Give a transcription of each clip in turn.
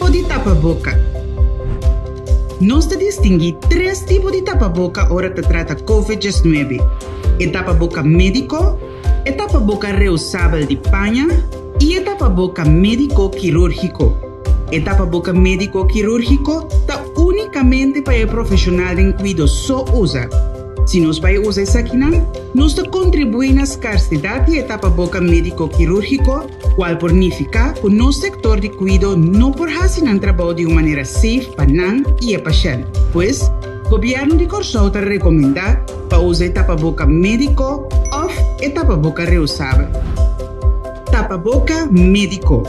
tipos de tapa-boca. Nós distinguimos 3 tipos de tapa-boca ahora que trata COVID-19. El tapa-boca médico, el tapa-boca reusable de paña y el tapa-boca médico quirúrgico. El tapa-boca médico quirúrgico está únicamente para el profesional de cuidado só usa. Si nos vai usar essa aqui, nós contribuímos na escassidade de tapa-boca médico quirúrgico, qual significa que o nosso sector de cuidado não pode fazer um trabalho de uma maneira safe para nós e o paciente. Pois, o governo de Corsol está recomendando para usar tapa-boca médico ou tapa-boca reusável. Tapa-boca médico.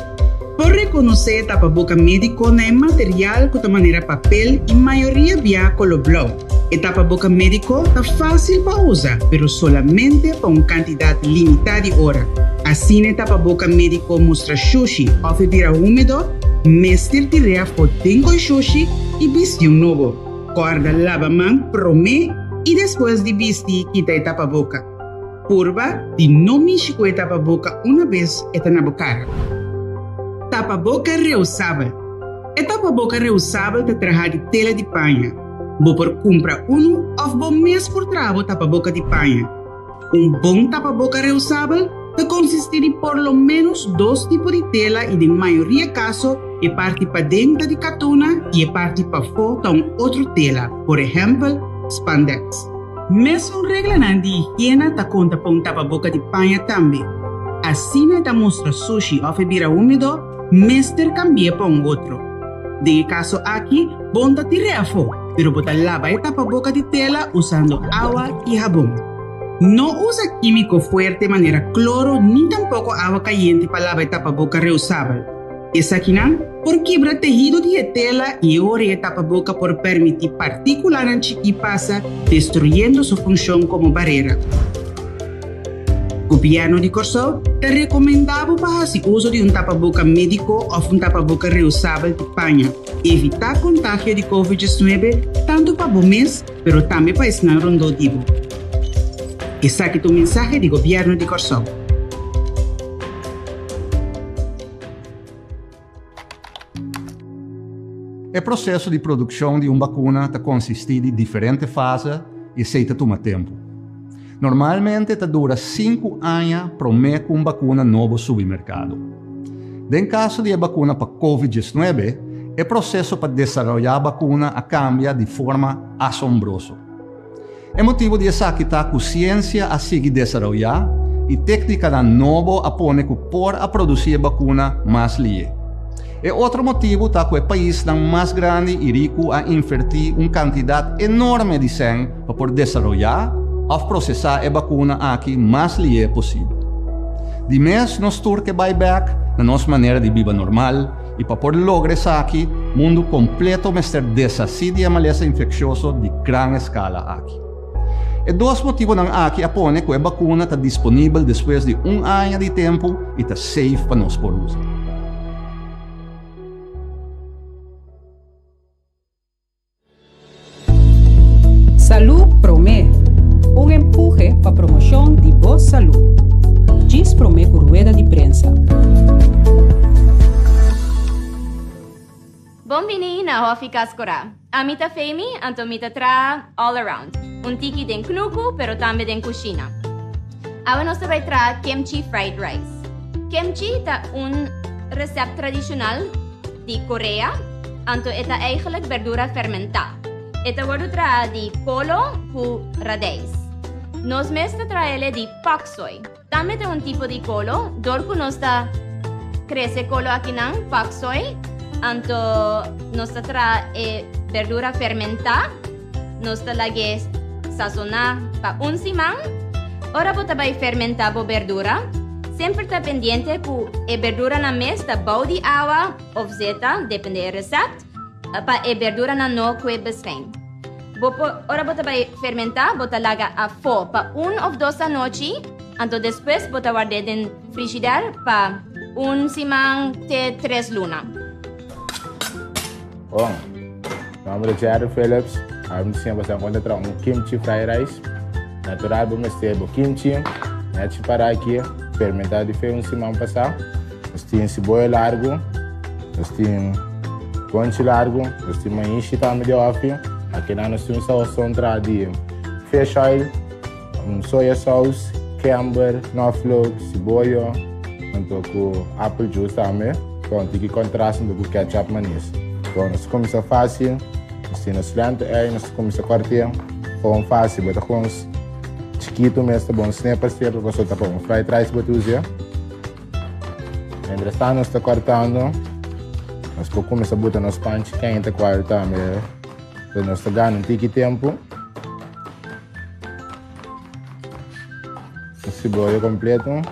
Por reconhecer tapa-boca médico não é material de maneira papel e maioria via color blanco. El tapa-boca médico está fácil para usar, pero solamente para una cantidad limitada de horas. Así, el tapa-boca médico mostra sushi o bebida húmedo, mestre tirar fotinho com sushi e vestir um novo. Guarda lava-mão, promê e depois de vestir, quita el tapa-boca. Purva de não mexer com el tapa-boca uma vez está na boca. Tapa-boca reusável. El tapa-boca reusável te traja de tela de panha. Vou por comprar ou vou mesmo por trago tapa-boca de panha. Bom tapa-boca reusável te consiste de por lo menos 2 tipos de tela e, de maioria caso, é parte para dentro de catuna e é parte para fora de outra tela, por exemplo, spandex. Mesmo regra de higiene te conta para tapa-boca de panha também. Assim, te mostra sushi ou bebida úmido, mestre cambia para outro. De caso aqui, bom te tirar fora. Pero botar lava el tapa-boca de tela usando agua y jabón. No usa químico fuerte de manera cloro ni tampoco agua caliente para lavar el tapa-boca reusable. Esa aquí por quebrar tejido de tela y ahora el tapa-boca por permitir partículas en chiqui pasa, destruyendo su función como barrera. O governo de Corsol te recomendava para o uso de tapa-boca médico ou tapa-boca reusável de panha. Evitar contágio de COVID-19 tanto para o mês, mas também para o rondodivo. Esse aqui é o mensagem do governo de Corsol. O processo de produção de uma vacuna consiste de diferentes fases e aceita toma tempo. Normalmente dura 5 anos para uma vacuna nova no supermercado. Em caso de vacuna para COVID-19, o processo para desenvolver a vacuna cambia de forma assombrosa. É motivo de essa que a ciência a seguir desenvolver e técnica nova apone que por a produzir vacuna mais lie. E outro motivo é que o país mais grande e rico a invertir uma quantidade enorme de sangue para poder desenvolver ou processar a vacuna aqui mais lié possível. De mês, nós temos que buyback na nossa maneira de viver normal e para poder lograr isso aqui, o mundo completo mestre desacide a maleza infecciosa de grande escala aqui. E 2 motivos aqui apone que a vacuna está disponível depois de 1 ano de tempo e está safe para nós por uso. Salud Promé. Empuje para promoção de boa saúde. Diz Promé por rueda de prensa. Bombini na Hofi Cascora. Amita Femi, antomita tra all around. Tiki den knuku, pero tambe den cucina. Awa nos vai tra kimchi fried rice. Kimchi ta recept tradicional de Corea. Anto eta eigenlijk verdura fermentada. Eta wordt tra di colo cu radijs. Nos mesta traele di pak soy. También de tipo de colo, dorku nos da crece colo aquí nan pak soy. Anto nos da tra verdura fermentada, nos da lage sazona pa simang. Ora bota bai fermentabo verdura. Sempre está pendiente ku verdura na mes da bau di agua of zeta, depende del recept. Pa verdura na no kwe besfein. Ora bota vai fermentar, bota laga a fo pa 1 ou 2 noite, anto depois bota guardar den frigider pa simang te 3 luna. Bom, meu nome é Jared Phillips, a gente sempre se encontra kimchi fried rice, natural bom este kimchi, a gente para aqui fermentar de feio simang passar, nós temos cebola largo, nós temos Ponte largo, nós temos enche também de off. Aqui nós temos salsa de fish oil, soya sauce, camber, knoflook, cebola, então com apple juice também. Então tem que contrastar com ketchup manis. Então nós começamos fácil, nós temos lento aí, nós começamos a cortar, com fácil, bota com uns chiquito mesmo, bom, snapper step, para soltar com fried rice, bota usar. Entretanto nós estamos cortando. Nós começamos a botar nos panches quente quase também. Então nós estamos ganhando um tique tempo. A cebola completa.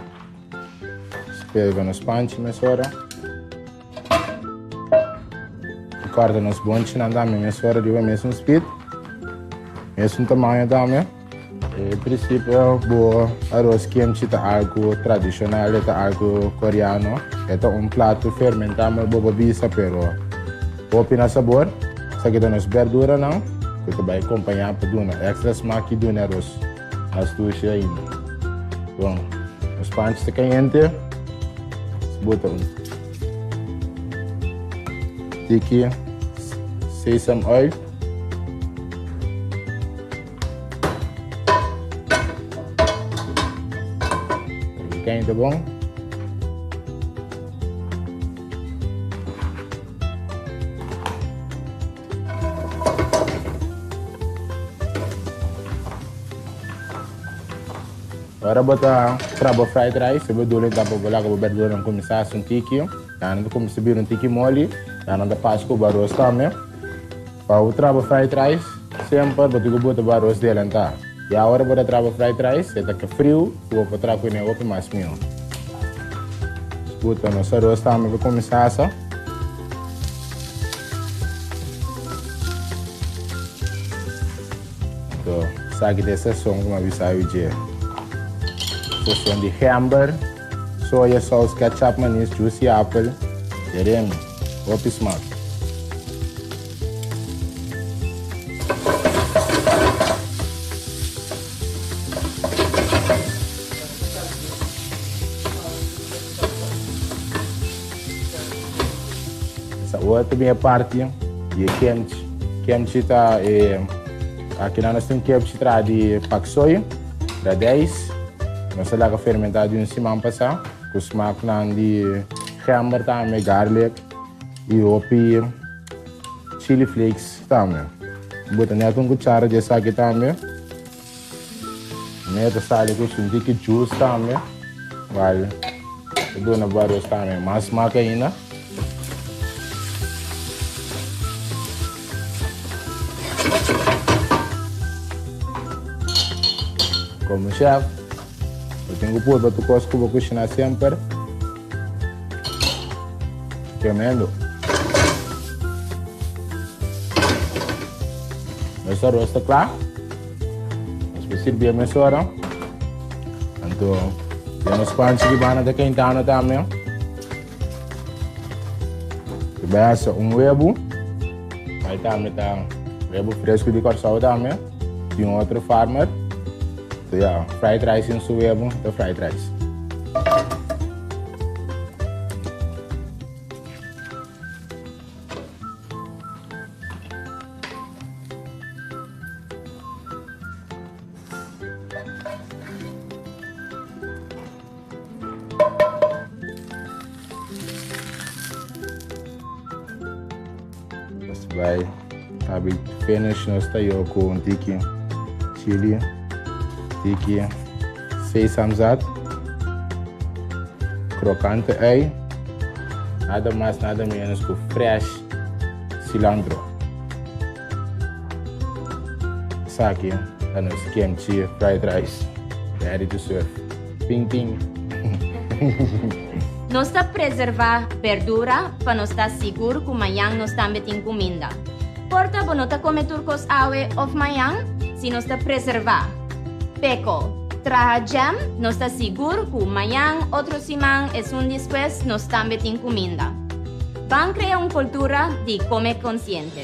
Pega nos panches nessa hora. E corta nos bonches também nessa hora de mesmo speed. Mesmo tamanho também. Em princípio, o arroz kimchi é algo tradicional, é algo coreano. É prato fermentado, boba bisa, pero opina sabor. Se aqui temos verdura não, que vai acompanhar para dar extra smack do arroz. As duas ainda. Bom, os panches estão quentes. Bota tiki, sesame oil. Quente bom. Agora botar crabo fried rice, se verdura dá para bolar com a verdura não começar a tiki, já não começa a subir um tiki mole, já não dá para com o arroz também. Para o crabo fried rice, sempre botar o arroz dele então. E agora botar crabo fried rice, está que frio, vou botar com ele outro mais mil. Botar nosso arroz também para começar a então, sabe dessa som como avisar o dia. Sessão de hamburger, soya sauce, ketchup, manis, juicy apple, jeremy, open smack. Essa outra minha parte de kimchi. Kimchi está aqui nós temos kimchi de pak soya, da 10. Nós temos fermentado em cima passar, com o smack de hamburger também, garlic e opi chili flakes também. Bota neto cuchara de aqui também. Neto sale com um tique juice também. Vale. Eu dou vários também, mais smack ainda. Como chef, eu tenho que pôr para tu coisa que eu vou cozinhar sempre. Tremendo. Nosso arroz está claro. Nós vamos servir a nossa hora. Então, temos panches que vão até quentando também. E vai ser huevo. Aí também está huevo fresco de corção também. De outro farmer. So yeah, fried rice in huevo, the fried rice. Just by having finished no style com tiki chili. Tiki sesame zat, crocante ei, nada mais nada menos que fresh cilantro. Isso aqui é nosso kimchi fried rice, ready to serve. Ping ping. Nós está preservar verdura para nós estar seguro que amanhã nós também tem comida. Porta para nós comer turcos awe of amanhã, se nós está preservar. Peco, traja jam, nós está seguro que amanhã, outro semana e um depois, nós também tem comida. Vamos criar uma cultura de comer consciente.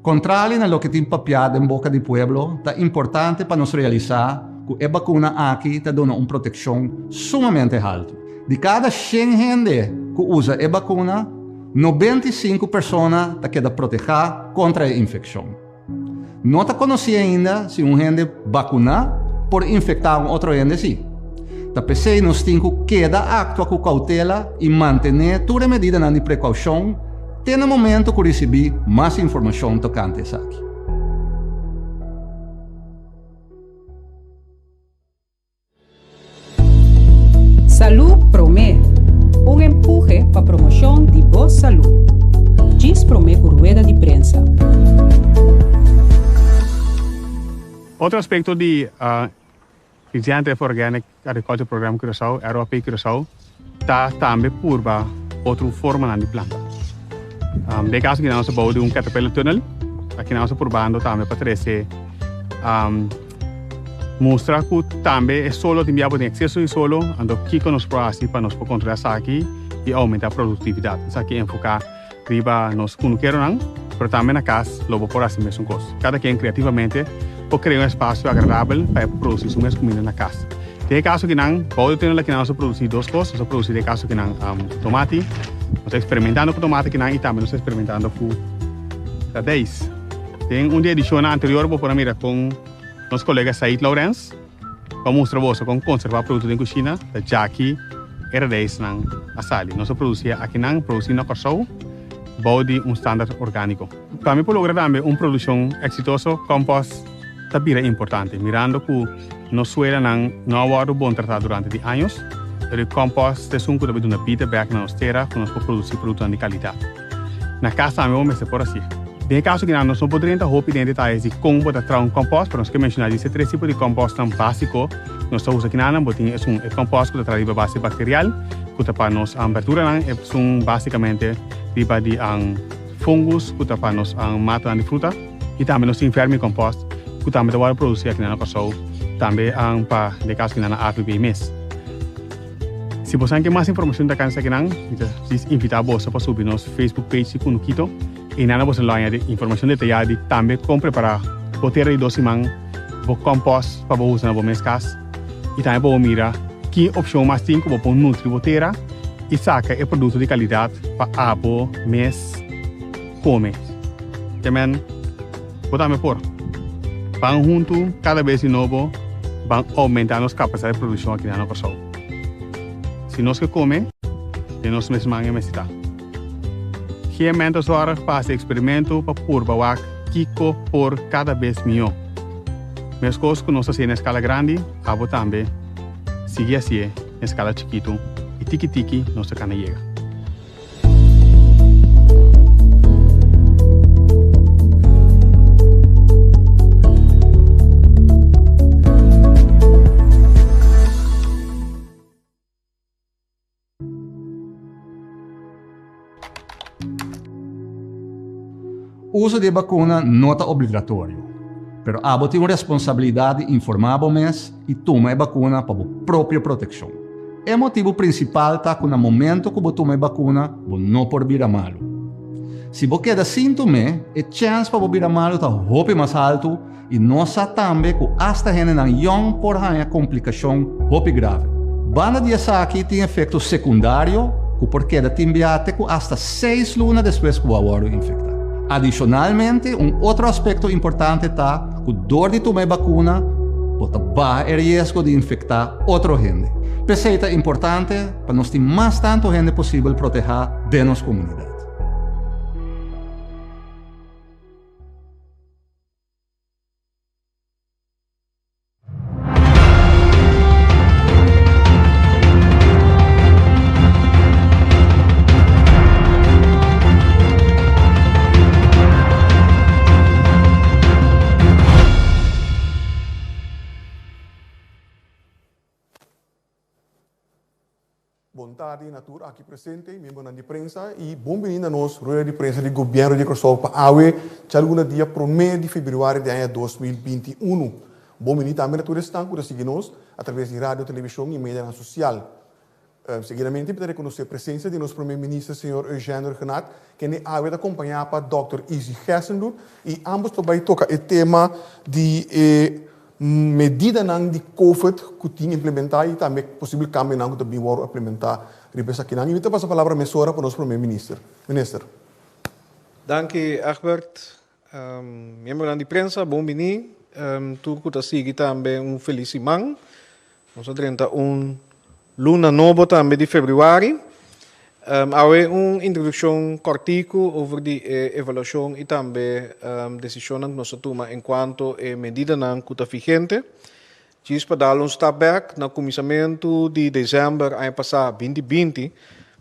Contrario a lo que tem papiado em boca do pueblo, é importante para nos realizar que a vacuna aqui está dando uma proteção sumamente alta. De cada 100 gente que usa a vacuna, 95 pessoas quedam protegidas contra a infecção. Não está conhecido ainda se um gente vacuna por infectar outro gente sim. Tapos nós temos que actuar com cautela e manter toda a medida de precaução até no momento que receber mais informação tocante isso aqui. Salud Promé, empuje para a promoção de boa saúde. Diz Promé por rueda de prensa. Outro aspecto de Regenerative Organic Agriculture Program Curaçao, ROP Curaçao, está também por outra forma de planta. De caso que nós bouwden de caterpillar tunnel, aqui nós probando também para trazer mostrar que também é solo de miabo de excesso de solo, ando aqui com os proasi para nós controlar isso aqui e aumentar a produtividade. Isso aqui enfocar riba nós não queremos, mas também na casa logo por assim mesmo coisa. Cada quem criativamente pode criar espaço agradável para produzir sua mesma comida na casa. De caso que não, pode ter que nós produzir duas coisas, nós produzir de caso que não tomate, nós experimentando com tomate que não e também nós experimentando com radeiz. Tem dia edição anterior vou para mirar com nosso colega Said Lawrence para mostrar você como conservar produtos em cozinha da Jackie e radeiz na asali. Nós produzia aqui não produzir na Curaçao, bode standard orgânico. Para mim, por lograr também uma produção exitosa, compost também é importante. Mirando que no suelo não há sido bom tratado durante anos, o compost é um que deve dar pita back na nossa terra para nós produzir produtos de qualidade. Na casa também vamos por assim. De caso que nós não podemos roupa em detalhes de como botar um compost, para nós que mencionar esses três tipos de compost básico, nós usamos aqui na botinha é compost que traz base bacterial, que para nós a abertura é basicamente riba de fungus, que para nós mata de fruta, e também nós enferme compost, que também vai produzir aqui na Curaçao, também para de caso que nós APB mês. Se você quer mais informação da cansa que nós, invita você para subir nosso Facebook page com o Quito, e nós vamos lá de informação detalhada também como preparar boteira de doce man, o compost para usar na minha casa, e também vamos mirar que opção mais tem como para nutrir boteira e saca é produto de qualidade para abo mês come. Também podemos por vão junto cada vez de novo vão aumentar nossa capacidade de produção aqui na Curaçao. Se nós que come, nós mesmos necessitamos. Realmente agora faz experimento para provar Kiko por cada vez melhor. Mas coisas que nós fazemos na escala grande, abo também sigue assim na escala chiquito e tiki-tiki nós can chegar. O uso de vacuna não é obrigatório, mas abo tem uma responsabilidade de informar vocês e tomar a vacuna para a própria proteção. O motivo principal está que no momento que você toma a vacuna, você não pode vir a malo. Se você queda sintoma, a chance para você vir a malo está muito mais alto e nós também que hasta gente não por uma complicação muito grave. Banda de aqui tem efeito secundário que por queda timbiate que hasta 6 lunas depois que o agora infectado. Adicionalmente, outro aspecto importante está que dor de tomar vacuna pode baixar o risco de infectar outra gente. Isso é importante para nós ter mais tanto gente possível proteger de nossa comunidade. Boa tarde, Natura, aqui presente, membro da imprensa e bem-vindo a nós, rueda de imprensa do governo de Curaçao para AUE, algum dia 1 de fevereiro de ano 2021. Bem-vindo também a todos que estão seguindo através de rádio, televisão e mídia social. Seguidamente, para reconhecer a presença de nosso primeiro-ministro, senhor Eugênio Renat, que é acompanhado por Dr. Izzy Gessendoet, e ambos também tocam o tema de medida de COVID que tem implementar e também possível cambio que também vai implementar. Ribesa aqui, e eu passo a palavra para o nosso primeiro-ministro. Minister. Danke, Egbert. Membro da imprensa, bom dia. Tudo que sigue também feliz semana. Nós 31 luna nova também de fevereiro. Há uma introdução cortico over a avaliação e também decisão que nós tomamos enquanto a medida que está vigente. Diz para dar step back no começamento de dezembro ano passado 2020,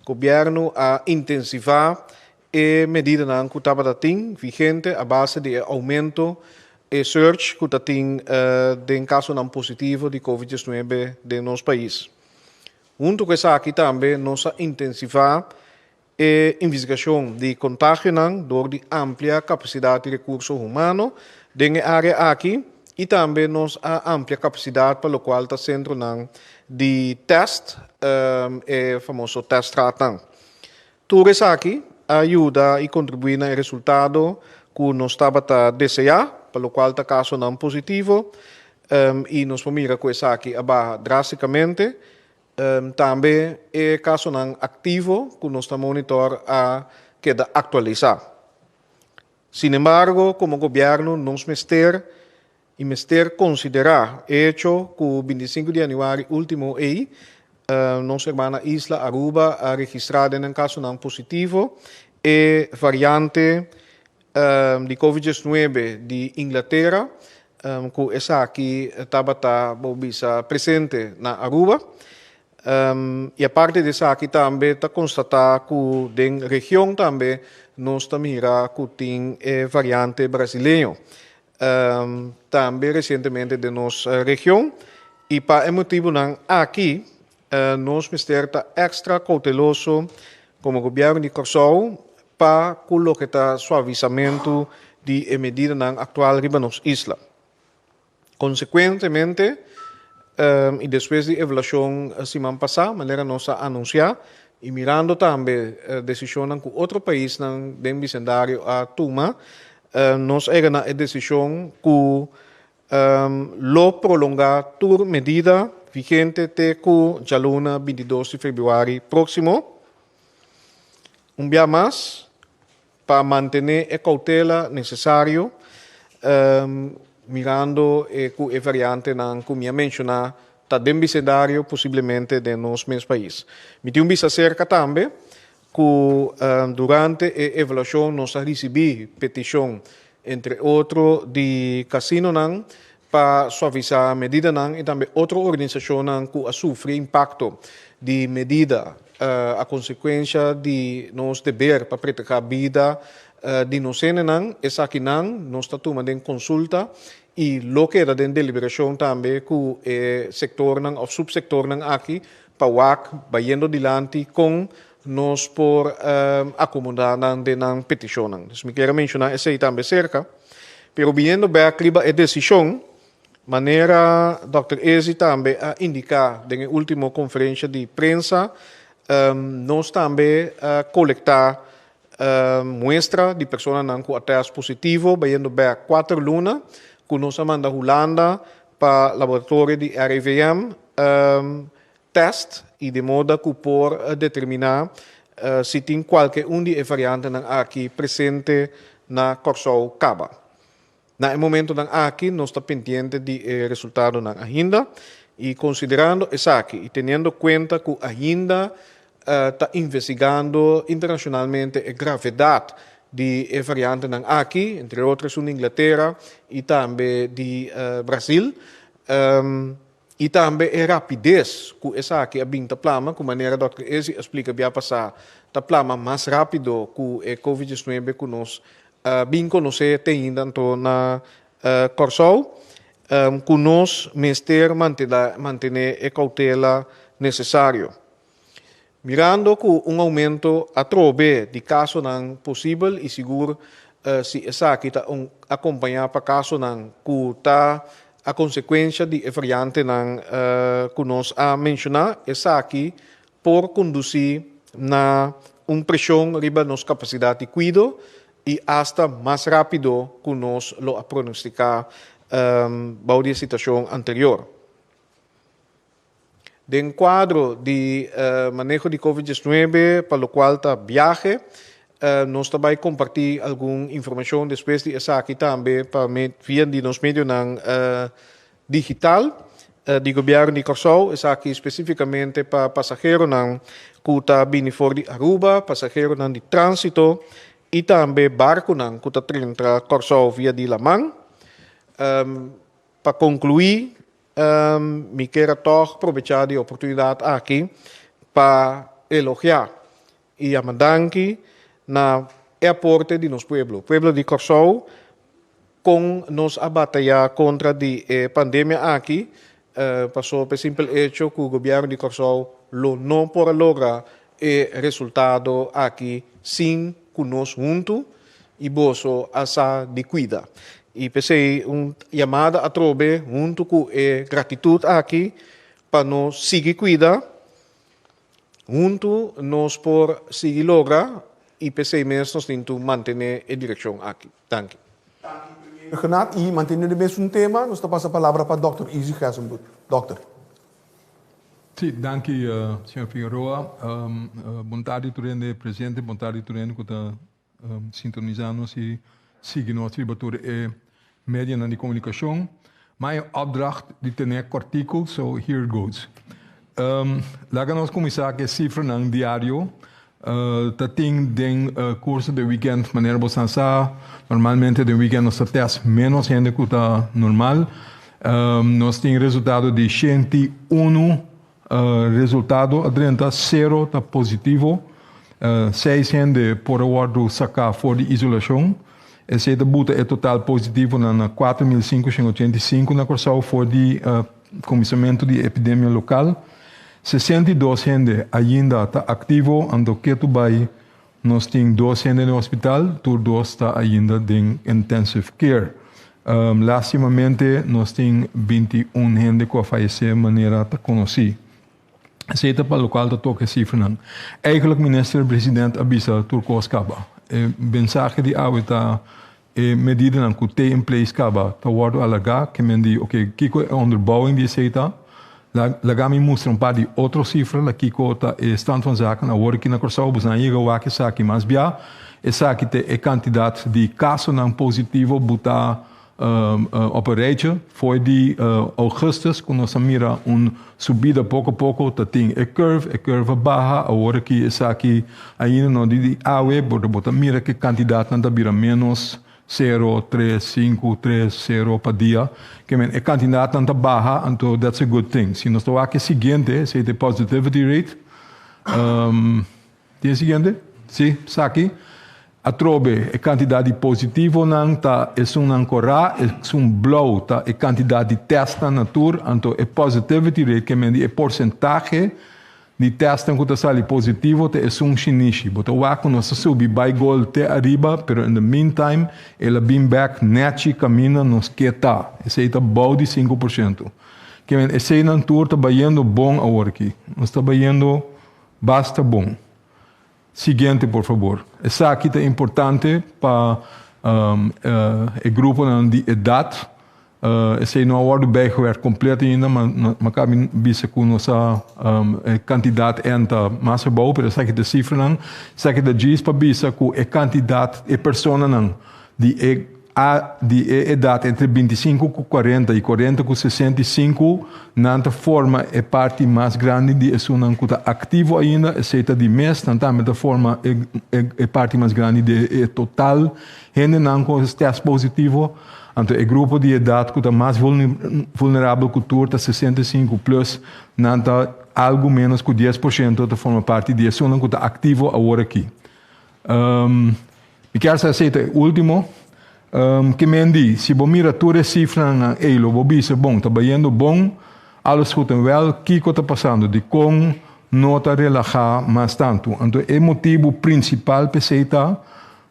o governo a intensivar a medida que estava vigente a base de aumento e surge que tem de caso positivo de COVID-19 de nosso país. Junto com isso aqui também nós intensivar a investigação de contágio door de ampla capacidade de recursos humanos na área aqui e também nós a ampla capacidade para o qual está centro de teste, o famoso test tratan. Tudo isso aqui ajuda e contribui no resultado que nós estava a desejar, para o qual está caso não positivo, e nós mira com isso aqui abaixo drasticamente. Também é caso não ativo que nós estamos monitor a queda atualizar. Sin embargo, como governo, nós mester considerar hecho que o 25 de janeiro último nossa irmã Isla Aruba a registrado em caso não positivo e variante de COVID-19 de Inglaterra, que essa aqui estava presente na Aruba. E a parte disso aqui também está constatado que na região também nós mira que tem variante brasileiro. Também recentemente de nossa região e para o motivo aqui nós estamos extra cauteloso como governo de Curaçao para colocar suavizamento de medida atual riba nos isla. Consequentemente, e depois de avaliação semana passada, maneira nós anunciar e mirando também a decisão que outro país no vecindário a toma, nós chegamos a decisão que lo prolongar toda medida vigente até que já luna 22 de fevereiro próximo. Dia mais para manter a cautela necessária, mirando que a variante que eu mencionei está dentro do cenário possivelmente de nosso mesmo país. Me tem vista cerca também que durante a avaliação nós recebemos petição, entre outros, de casino para suavizar a medida e também outra organização que sofre impacto de medida a consequência de nós dever para proteger a vida de nós essa aqui nós está tomando em consulta e lo que era de deliberação também que o sector ou subsector aqui para vai indo adiante com nós por acomodar na petição. Então, me quero mencionar essa aí também cerca, pero viendo bem a decisão, maneira Dr. Ezi também a indicar na última conferência de prensa, nós também coletar muestra de pessoas com teste positivo, viendo bem 4 lunas, que nós manda Holanda para laboratório de RIVM test e de modo que por determinar se tem qualquer de variante aqui presente na Curaçao Caba. No momento aqui nós está pendiente de resultado na agenda e considerando isso aqui e tendo conta que a agenda está investigando internacionalmente a gravidade de variante aqui, entre outras na Inglaterra e também de Brasil, e também a rapidez que essa aqui é bem plama, com maneira que o Dr. Ezi explica bem passar, tá plama mais rápido que a COVID-19 que nós bem conhecer ainda na Curaçao, que nós manter a cautela necessário. Mirando que aumento a trove de casos possível e seguro se essa aqui está acompanhar para casos que está a consequência de variante que nós a mencionar, essa aqui por conduzir na pressão riba nos capacidade de cuido e hasta mais rápido que nós lo pronosticar a situação anterior. Dentro do quadro de manejo de COVID-19, para o qual está viaje, nós também compartilhar alguma informação depois de essa aqui também para via de nos meios digital do governo de Curaçao, essa aqui especificamente para passageiros que está vindo fora de Aruba, passageiros de trânsito e também barco que está entrando Curaçao via de Lamang. Para concluir, me quero toch aproveitar a oportunidade aqui para elogiar e a mandanki na aporte de nosso pueblo de Curaçao, com nos a batalhar contra a pandemia aqui, passou por simples hecho que o governo de Curaçao não pode lograr o resultado aqui sem que nós juntos e bolso essa de cuida. E pensei chamada a trobe junto com a gratidão aqui para nós seguir cuidar, junto nós por seguir lograr e pensei mesmo nós temos que manter a direção aqui. Dank u. Renato, e mantendo o mesmo tema, nós passamos a palavra para o Dr. Izzy Gessenbloed. Doctor. Sim, danke, Sr. Figueroa. Boa tarde, presidente. Boa tarde, que está sintonizando e seguindo nossa tribatura e média de comunicação. Mijn opdracht die ten artikel, so here it goes. Laten we começar com a cifra no diário. Tem curso de weekend, maneira bosança. Normalmente de weekend nós temos menos gente que está normal. Nós temos resultado de 101 resultado, adrenta 0 está positivo. 6 gente por ordem sacar fora de isolação. Esse é total positivo na 4.585 na Curaçao for de começamento de epidemia local. 62 gente ainda está ativo, ando que tu vai, nós temos 2 gente no hospital, tu 2 está ainda em intensive care. Lastimamente, nós temos 21 gente que faleceu de maneira que conheci. Esse é para o qual está toca cifra não. Eigenlijk, minister-presidente avisa Turco Escaba. Mensagem de água medida que tem em place acaba te worden alargado, que me diz, ok, Kiko é onderbouwing die aceita, lagami mostra par de outra cifra, la Kiko tá stand van zaken, na hora que na Curaçao, bus na iga wake saki mas bia, essa que te quantidade de casos não positivo buta operate foi de augustus, quando nós mira subida pouco a pouco, tem a curva baixa, a hora que essa aqui ainda não de awe, bota mira que quantidade não vira menos 0, 3, 5, 3, 0 para dia, que a quantidade não baixa, então that's a good thing. Se nós estamos aqui seguinte, se the positivity rate, tem seguinte, sim, aqui. A trobe a quantidade positiva não tá é um corá é blow tá a quantidade de teste na natura então a positivity rate que é porcentagem de teste que está positivo é chinichi but o que nós subi by goal te arriba pero in the meantime ela been back neti camina nos que tá esse tá bom de 5% que esse na natura tá baiando bom agora aqui nós está baiando basta bom. Seguinte, por favor. Essa aqui é importante para o grupo de idade. Esse não é o bijgewerkt completo ainda, mas cabe bisa com nossa quantidade ainda mais boa, mas essa aqui é a cifra não. Essa aqui é a diz para bisa com a quantidade de pessoas não de idade entre 25 e 40 e 40 com 65 não forma a parte mais grande de isso não está ativo ainda aceita de mês não da forma a parte mais grande de total gente não com teste positivo então o grupo de idade que está mais vulnerável que turta 65 plus não está algo menos que 10% da forma parte de isso não está ativo agora aqui me quero aceitar último que me diz, se você mira toda a cifra na EILO, você diz, bom, está bem bom, alles goed en wel, o que está passando? De com não está relaxar mais tanto. Então, o motivo principal para você está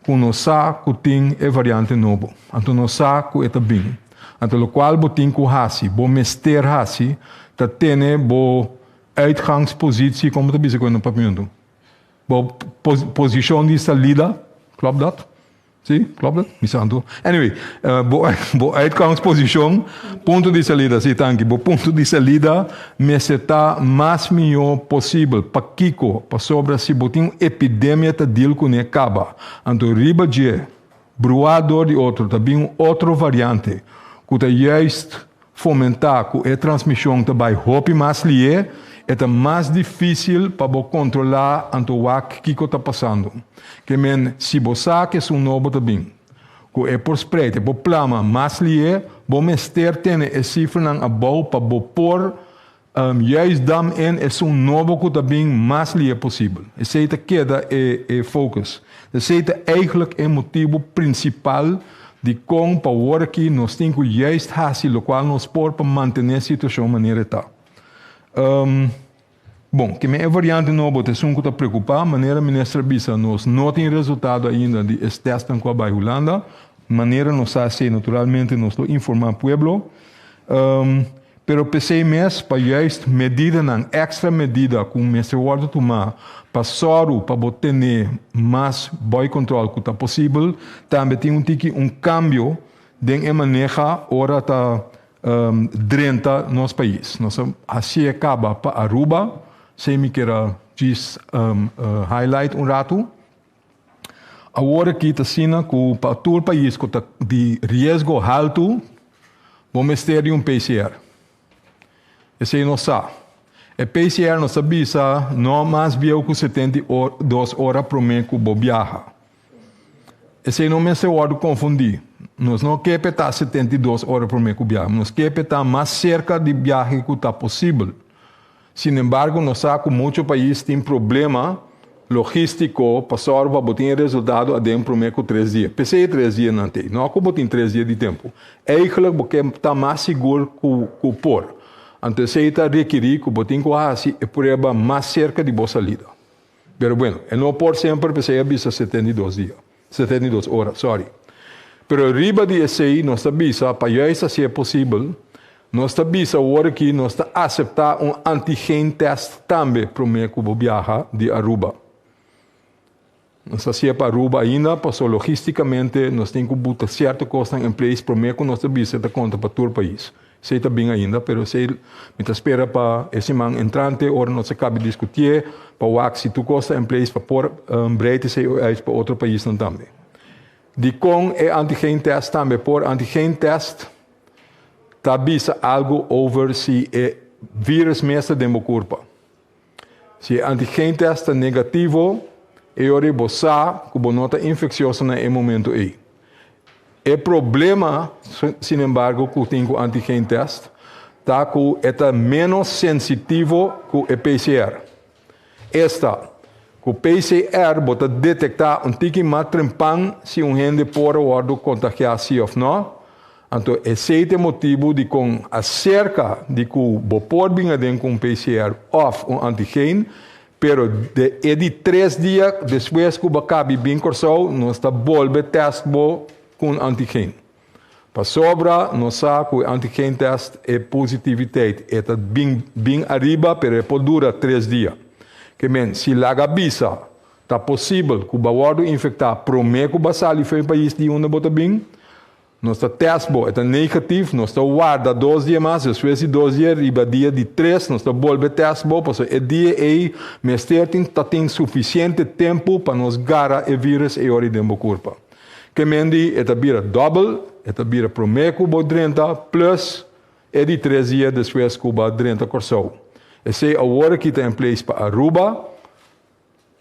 que nós sabemos que tem a variante nova. Então, nós sabemos que está bem. Então, o qual você tem que fazer, você mester fazer, está tendo uitgangspositie, como te bizen kunnen papiamento. Posição de saída, klopt dat? Sim, klopt dat? Misanto. Anyway, uitgangsposição, ponto de saída, sim, tanque. Ponto de saída, me está mais melhor possível para Kiko, para sobre se botar epidemia tá deal com ne acaba. Então, riba de bruador de outro, também outro variante, que tá juist fomentar que a transmissão também hope mais lie, é mais difícil para controlar o que está passando. Que men, se você que é um novo também, que é por spread, é por plama, mais lie, vamos ter a cifra na abou para pôr juist dam é um novo que também mais lie possível. Esse queda é focus. Esse eigenlijk o motivo principal de como para agora que nós temos que juist fazer o qual nós pôr para manter a situação de maneira está. Bom, que é variante novo, é um que está preocupado, maneira ministra Bisa, nós não tem resultado ainda de testes com a Holanda, maneira nós assim, naturalmente, nós informar o pueblo, pero pensei mesmo para juist medida, extra medida, com o mestre Ward tomar, para soro, para botar mais boy control que está possível, também tem um cambio de maneira ora está dentro nosso país. Nós assim acaba para Aruba, se me queira highlight rato. Agora que está sendo que para todo o país que está de risco alto, vamos ter PCR. Esse não sabe. A PCR não sabe se não mais viu que 72 horas por mês que vou viajar. Esse não me se pode confundir. Nós não queremos estar 72 horas por mês que viajar. Nós queremos estar mais cerca de viagem que está possível. Sin embargo, nós sabemos que muitos países têm problema logístico para botar resultado a dentro por 3 dias. Pensei 3 dias não tem. Não é que botar 3 dias de tempo. Eigenlijk porque está mais seguro que o por. Então, se está requerir que botem com a prueba mais cerca de boa salida. Pero bueno, não por sempre pensei avisa 72 dias. 72 horas, sorry. Pero arriba de esse, nós avisa, para isso se é possível, nós avisa agora que nós aceitar antigen test também para o meio que viaja de Aruba. Nós se para Aruba ainda, passou logisticamente, nós temos que botar certo custo em place para o meio que nós avisa da conta para todo o país. Sei está bem ainda, mas sei, me espera para esse man entrante, ora nós acaba de discutir, para o se tu custa em place para pôr breite se para outro país também. De com é antigen test também, por antigen test, está avisa algo over se é vírus mesmo de uma curva. Se antigen test é negativo, é hora de você que você nota infecciosa no momento aí. O problema, sin embargo, que tem com o antigen test, está que é menos sensitivo que o PCR. Esta, que o PCR pode detectar tique mais trempang se gente pode ser contagiado ou não. Então, esse é o motivo de com acerca de que o pode vir com o PCR off o antigen, pero de 3 dias depois que o acabe bem cursado, nós está volve test com antigen. Para sobra, nós sabemos que o antigen test é positividade. É bem arriba, mas pode durar 3 dias. Que men, se laga bisa, está possível que o bawado infectar prometo que basali foi país de onde bota bem, nós está teste é negativo, nós está guarda 2 dias mais, depois de 2 dias, riba dia de 3, nós está volve teste porque o dia aí, mas tem suficiente tempo para nos gara o vírus e ori dentro do corpo. Que mendi é vira double, é vira prometo que 30 plus é de 3 dias depois que o 30 cursou. Esse é o que está em place para Aruba,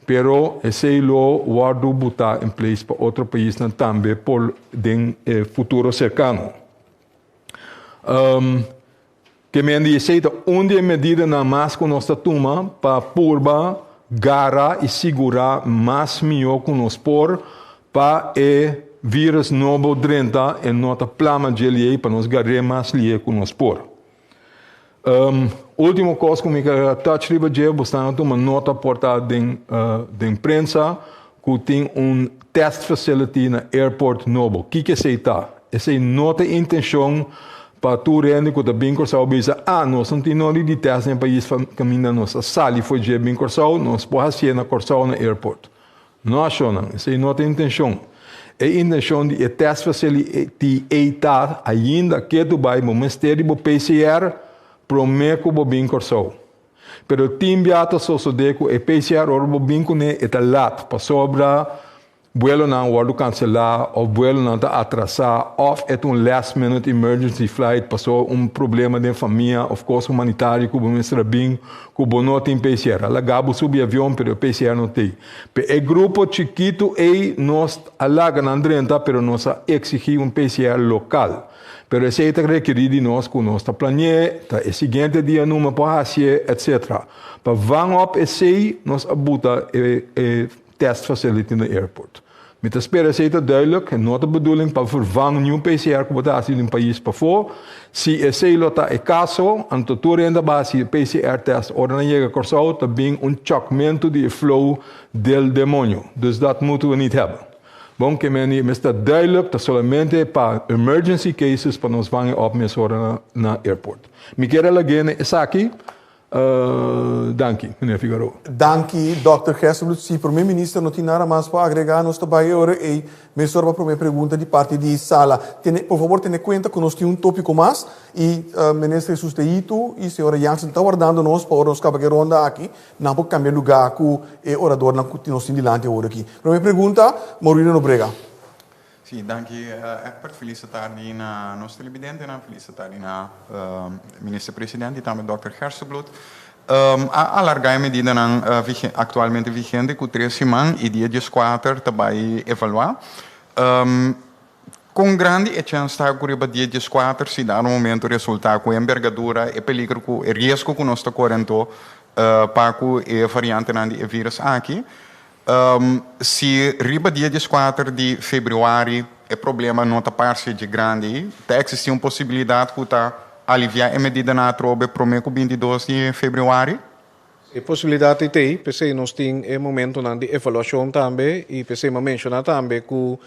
pero esse lo guardo botar em place para outro país também por den futuro cercano. Que me dice onde medida na mais que nós toma para purba gara e segurar mais melhor que nós por para vírus novo 30 em nota plama de ele para nós garrer mais lie que nós por. Último coisa que me quero touch riba de bastante uma nota portada de imprensa que tem test facility na airport novo. O que é isso? Essa nota intenção para tu rende que o bem corsal bisa nós não temos de teste no país caminha nossa sali foi de bem corsal nós podemos ser na corsal no airport nós não isso não tem intenção a intenção de teste facility eitar ainda que tu vai no ministério do PCR promete que o bem corsal pero o time biata só de que o PCR o bem com é lat para sobra vuelo não vai cancelar ou vuelo não está atrasar ou é last minute emergency flight passou problema de família of course humanitário que o ministro bem que o não tem PCR ela gabo subir avião pero o PCR não tem é grupo chiquito e nós alaga na andrenta pero nós exigir PCR local pero esse é requerido de nós que nós está planeando é seguinte dia numa porracia etc para vão op esse nós abuta test facility no airport. Met de spelen is het duidelijk, en not de bedoeling, para vervangen nieuw PCR que botar assim no país para fora. Se esse lota é caso, a tutura ainda base PCR test, ora não chega corsal, também chocamento de flow del demônio. Dus dat moeten we niet hebben. Bom, que men está duidelijk, dat solamente para emergency cases para nos vangen op met ora na airport. Me quero again, is aqui. Dank meneer Figueroa. Dank Dr. Gerstenbloed. Se o primeiro-ministro não tem nada mais para agregar, nós trabalhamos agora e me sorba para a minha pergunta de parte de sala. Por favor, tenha conta que nós temos tópico mais e o ministro Jesus Teito e a senhora Jansen está aguardando nós para nós acabar a ronda aqui. Não pode cambiar lugar com o orador que nós temos delante agora aqui. Primeira pergunta, Maurílio Nobrega. Sì, per felicitare na nostra televidente, felicitare na ministro presidente, também Dr. Gerstenbloed. A larga medida atualmente vigente, com 3 semanas e dia 4 também evaluar. Com grande chance está a dia 4 se dá momento resultado com envergadura e peligro com risco que nós está correndo para a variante do vírus aqui. Se riba dia 4 de fevereiro o problema não está parte de grande, existe uma possibilidade de aliviar a medida na trobe para o 22 de fevereiro? A possibilidade tem, porque nós temos um momento de avaliação também, e porque me mencionar também que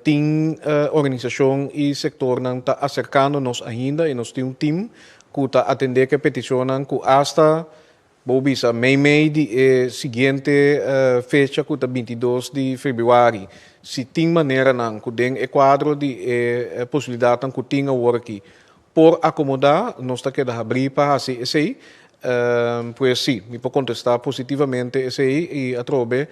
tem organização e setor que está acercando-nos ainda, e nós temos um time que está atendendo a petição que hasta Bobisa, mei de seguinte fecha que é 22 de fevereiro. Se tem maneira não, que tem quadro de possibilidade que tenha agora aqui. Por acomodar, nós está querendo abrir para esse aí. Pois sim, me pode contestar positivamente esse aí e a trobe,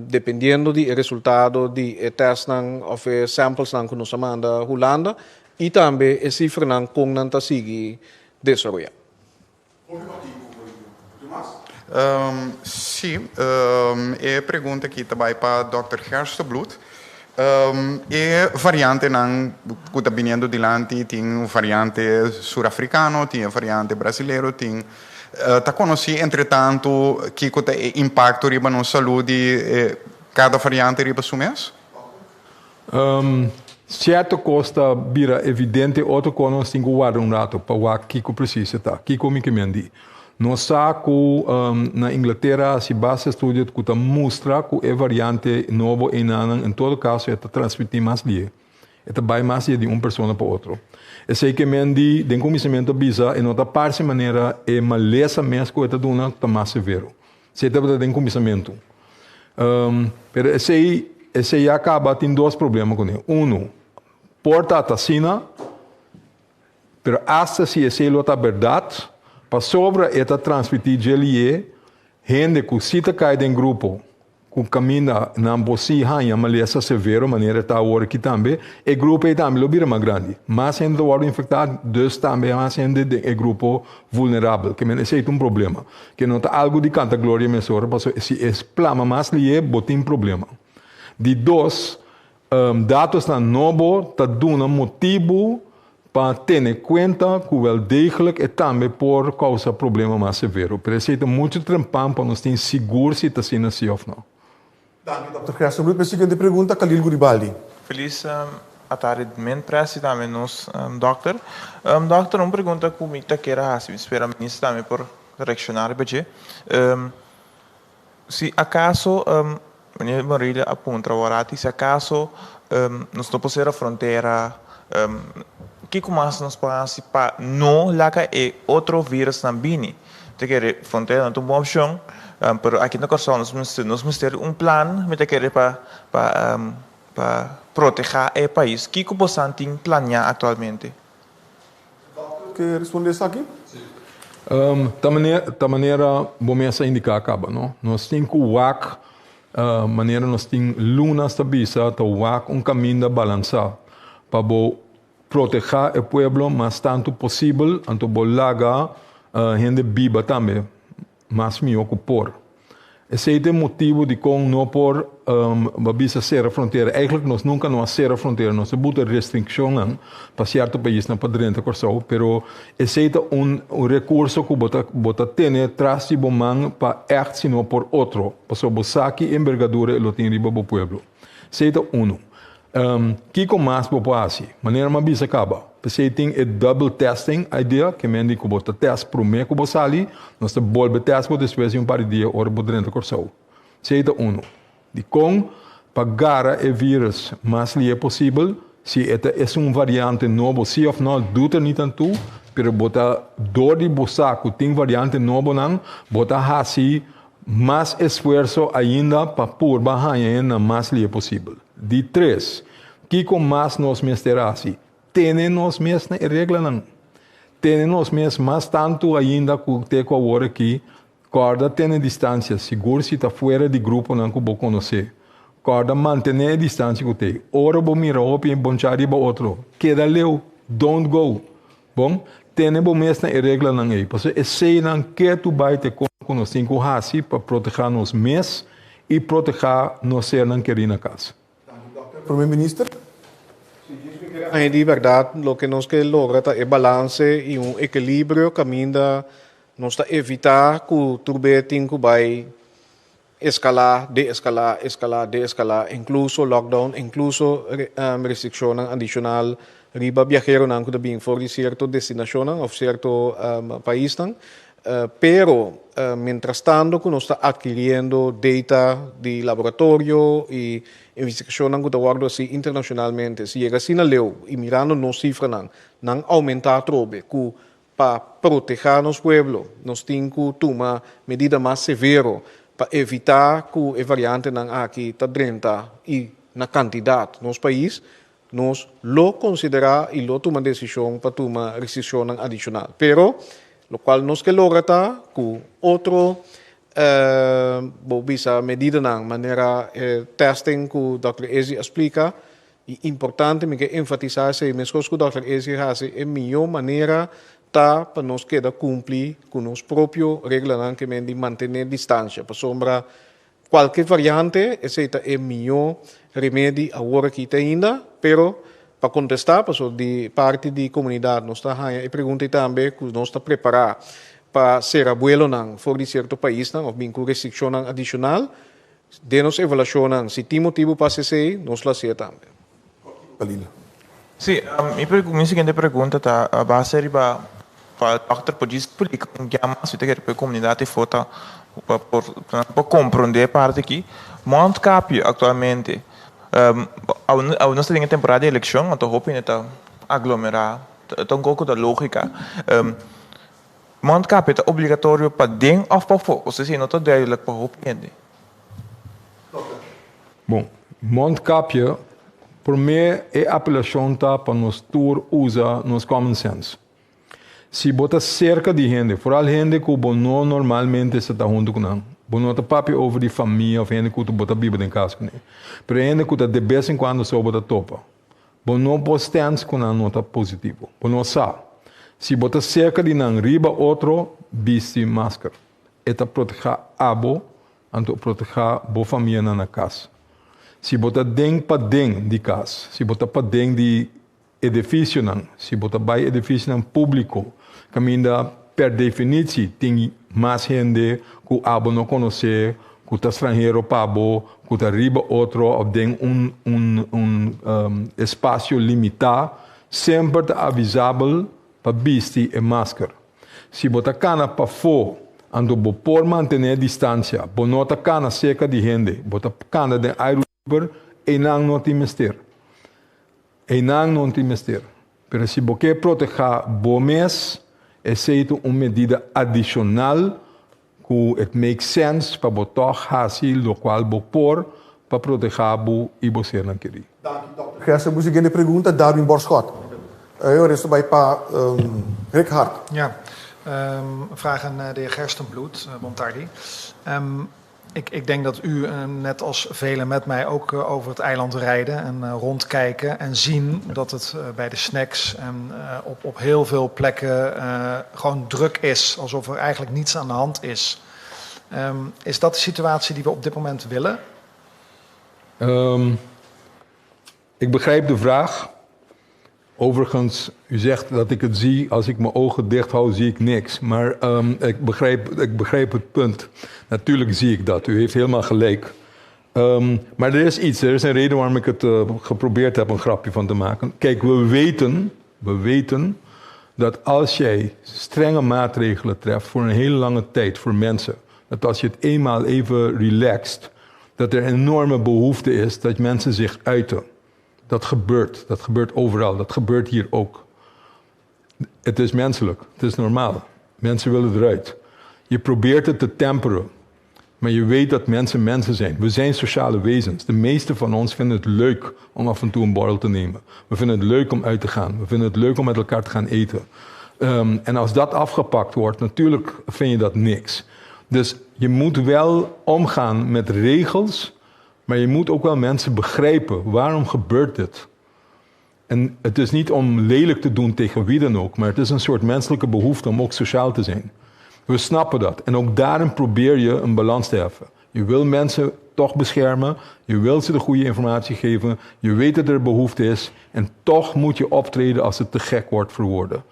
dependendo do resultado de teste ou samples que nós manda a Holanda e também a cifra que nós está seguir desenvolver. Sim, a pergunta aqui também para Dr. Gerstenbloed. Variante que está vindo delante, tem variante sul-africano, tem variante brasileiro, tem está conhecido, entretanto, que tem impacto riba na saúde cada variante riba sumês? Certo costa vira evidente, outro cono tem que guardar rato para o que precisa tá, que me mendi. Nós sabemos na Inglaterra se base estudo que mostra que a variante nova em todo caso está transmitir mais livre. Está vai mais de uma pessoa para outra. É sei que mendi den conhecimento bisa em outra parte maneira é maleza mesmo que está dando está mais severo. Se está den conhecimento. Pero esse acaba tem dois problemas com ele. Porta a vacina, pero hasta se esse é verdade. Para sobra esta transmitir GLE, gente que cita cai em grupo, que caminha na bolsa hanha, maleza severo, maneira está agora aqui também, e grupo é também o mais grande. Mas gente do infectado, dus também mais gente é grupo vulnerável, que esse é problema. Que não está algo de canta glória mesora, porque se explama mais ali, botem problema. De dois, dados na novo, está dando motivo para ter em conta que o degelijk é também por causa de problema mais severo. Precisa muito trampar para nós ter seguro se está sendo assim ou não. Dank Dr. Gerstenbloed. A seguinte pergunta, Khalil Guribaldi. Feliz atardimento para si também nos, doctor. Doctor, uma pergunta que me queira fazer, espero a ministra também por reaccionar, se acaso, menina Marília aponta agora, se acaso nós não podemos a fronteira que mais nos passa para não laca e outro vírus também. Te quer fronteira não tem uma opção, pero aqui na Corsão nós vamos ter plan, me te quer para proteger o país. Que você tem planeado atualmente? Quer responder isso aqui? Da maneira, vamos indicar acaba, não? Nós temos que WAC, maneira nós temos lunas da bisa, to WAC caminho de balançar para proteger o povo mais tanto possível, anto bolaga gente viva também, mais melhor que por. Esse é o motivo de como não por bisa ser a fronteira. Eigenlijk nós nunca não ser a fronteira, nós botar restrição para certo país na padrenta corso, pero esse é recurso que bota tem atrás de bomang para echt sino por outro, para so bosaki envergadura e lo tem riba bo pueblo. Esse é que com mais bo assim, maneira uma bisa acaba. Você tem a double testing idea, que mendi que bota test pro me que bosali, nós te bolbe test por depois de par de dia ora bodrenta corso. Esse é de com pagar o vírus mais li é possível, se é variante novo, se ou não, duta niet aan toe, pero bota door die bosaco tem variante novo não, bota hasi mais esforço ainda para pôr barranha na mais li é possível. De 3, que com mais nós mesterasi, temos mesmo regra não. Temos mesmo mais tanto ainda que te com agora aqui, corda tem distância, seguro se está fora de grupo não que vou conhecer. Corda manter a distância que tem. Ora vou mirar e bonchar para outro. Queda leu, don't go. Bom, temos mesmo regra não aí. Porque esse não que tu vai ter com nós cinco hasi para proteger nos mes e proteger nos ser não querer na casa. Primeiro-ministro. Aí, de verdade, o que nós queremos lograr é balance e equilíbrio caminho nós está evitar que o turbulento vai escalar, incluso lockdown, incluso restrição adicional, riba viajero não que bem for de certo destinação ou certo país não, pero mientras tanto que nós está adquirindo data de laboratório e investigação não que está guardando assim internacionalmente, se chega assim na leu e mirando nos cifras não aumentar trobe que para proteger nosso pueblo, nós temos que tomar medida mais severa para evitar que a variante não aqui está dentro e na quantidade no nosso país, nós lo considerar e lo tomar decisão para tomar restrição adicional. Pero, lo qual nós que lograr que outro bisa medida na maneira testing que o Dr. Ezi explica, e importante me que enfatizar se mesmo que o Dr. Ezi faz é a melhor maneira para nós queda cumprir com nosso próprio regulamento de manter distância. Para sombra qualquer variante, esse é o melhor remédio agora que tem ainda, pero para contestar, de parte da comunidade, nós está e pergunta também que nós está preparado para ser abuelo não for de certo país não, ou bem com restrição adicional, de nos avaliação não, se tem motivo para ser, nós lá ser também. Sim, minha seguinte pergunta está a base de para o doctor pode explicar um que mais você quer para a comunidade foto para compreender a parte aqui. Mount Capio atualmente a nós temos temporada de eleição, então hope está aglomerar, então pouco da lógica. Mount Capio é obrigatório para dentro ou para fora, ou seja, não está duidelijk para hope. Bom, Mount Capio por mim é a apelação para nós tour usa nos common sense. Se bota cerca de gente, for gente que não normalmente está junto com nós, não está papi over de família, ou gente que bota bíblia em casa com ele. Mas gente que está de vez em quando só bota topa. Não postens com nós não está positivo. Não sabe. Se bota cerca de nós, riba outro, viste máscara. É para proteger abo, para proteger boa família na casa. Se bota dentro para dentro de casa, se bota para dentro de edifício não, se bota para edifício não público, caminha per definição tem mais gente que o abo não conhece, que está estrangeiro para abo, que está riba outro, ou tem espaço limitado, sempre está avisável para vestir a máscara. Se bota cana para fora, ando por manter distância, bonota cana seca de gente, bota cana de aero e não tem mister. E não tem mister. Pero si você proteger bomes, é feito uma medida adicional que it makes sense para botar hasil lo qual bo por para proteger bo e você não querer. Gersen, moest ik in de pregunta Darwin Borschot. Eu resto bij pa Rick Hart. Ja, een vraag aan de heer Gerstenbloed, Bontardi. Ik denk dat u, net als velen met mij, ook over het eiland rijden en rondkijken en zien dat het bij de snacks en op heel veel plekken gewoon druk is, alsof er eigenlijk niets aan de hand is. Is dat de situatie die we op dit moment willen? Ik begrijp de vraag. Overigens, u zegt dat ik het zie. Als ik mijn ogen dicht hou, zie ik niks. Maar ik begrijp het punt. Natuurlijk zie ik dat. U heeft helemaal gelijk. Maar er is iets. Er is een reden waarom ik het geprobeerd heb een grapje van te maken. Kijk, we weten dat als jij strenge maatregelen treft voor een hele lange tijd voor mensen, dat als je het eenmaal even relaxt, dat er enorme behoefte is dat mensen zich uiten. Dat gebeurt overal, dat gebeurt hier ook. Het is menselijk, het is normaal. Mensen willen eruit. Je probeert het te temperen, maar je weet dat mensen zijn. We zijn sociale wezens. De meeste van ons vinden het leuk om af en toe een borrel te nemen. We vinden het leuk om uit te gaan. We vinden het leuk om met elkaar te gaan eten. En als dat afgepakt wordt, natuurlijk vind je dat niks. Dus je moet wel omgaan met regels, maar je moet ook wel mensen begrijpen. Waarom gebeurt dit? En het is niet om lelijk te doen tegen wie dan ook, maar het is een soort menselijke behoefte om ook sociaal te zijn. We snappen dat. En ook daarin probeer je een balans te heffen. Je wil mensen toch beschermen, je wil ze de goede informatie geven, je weet dat er behoefte is en toch moet je optreden als het te gek wordt voor woorden.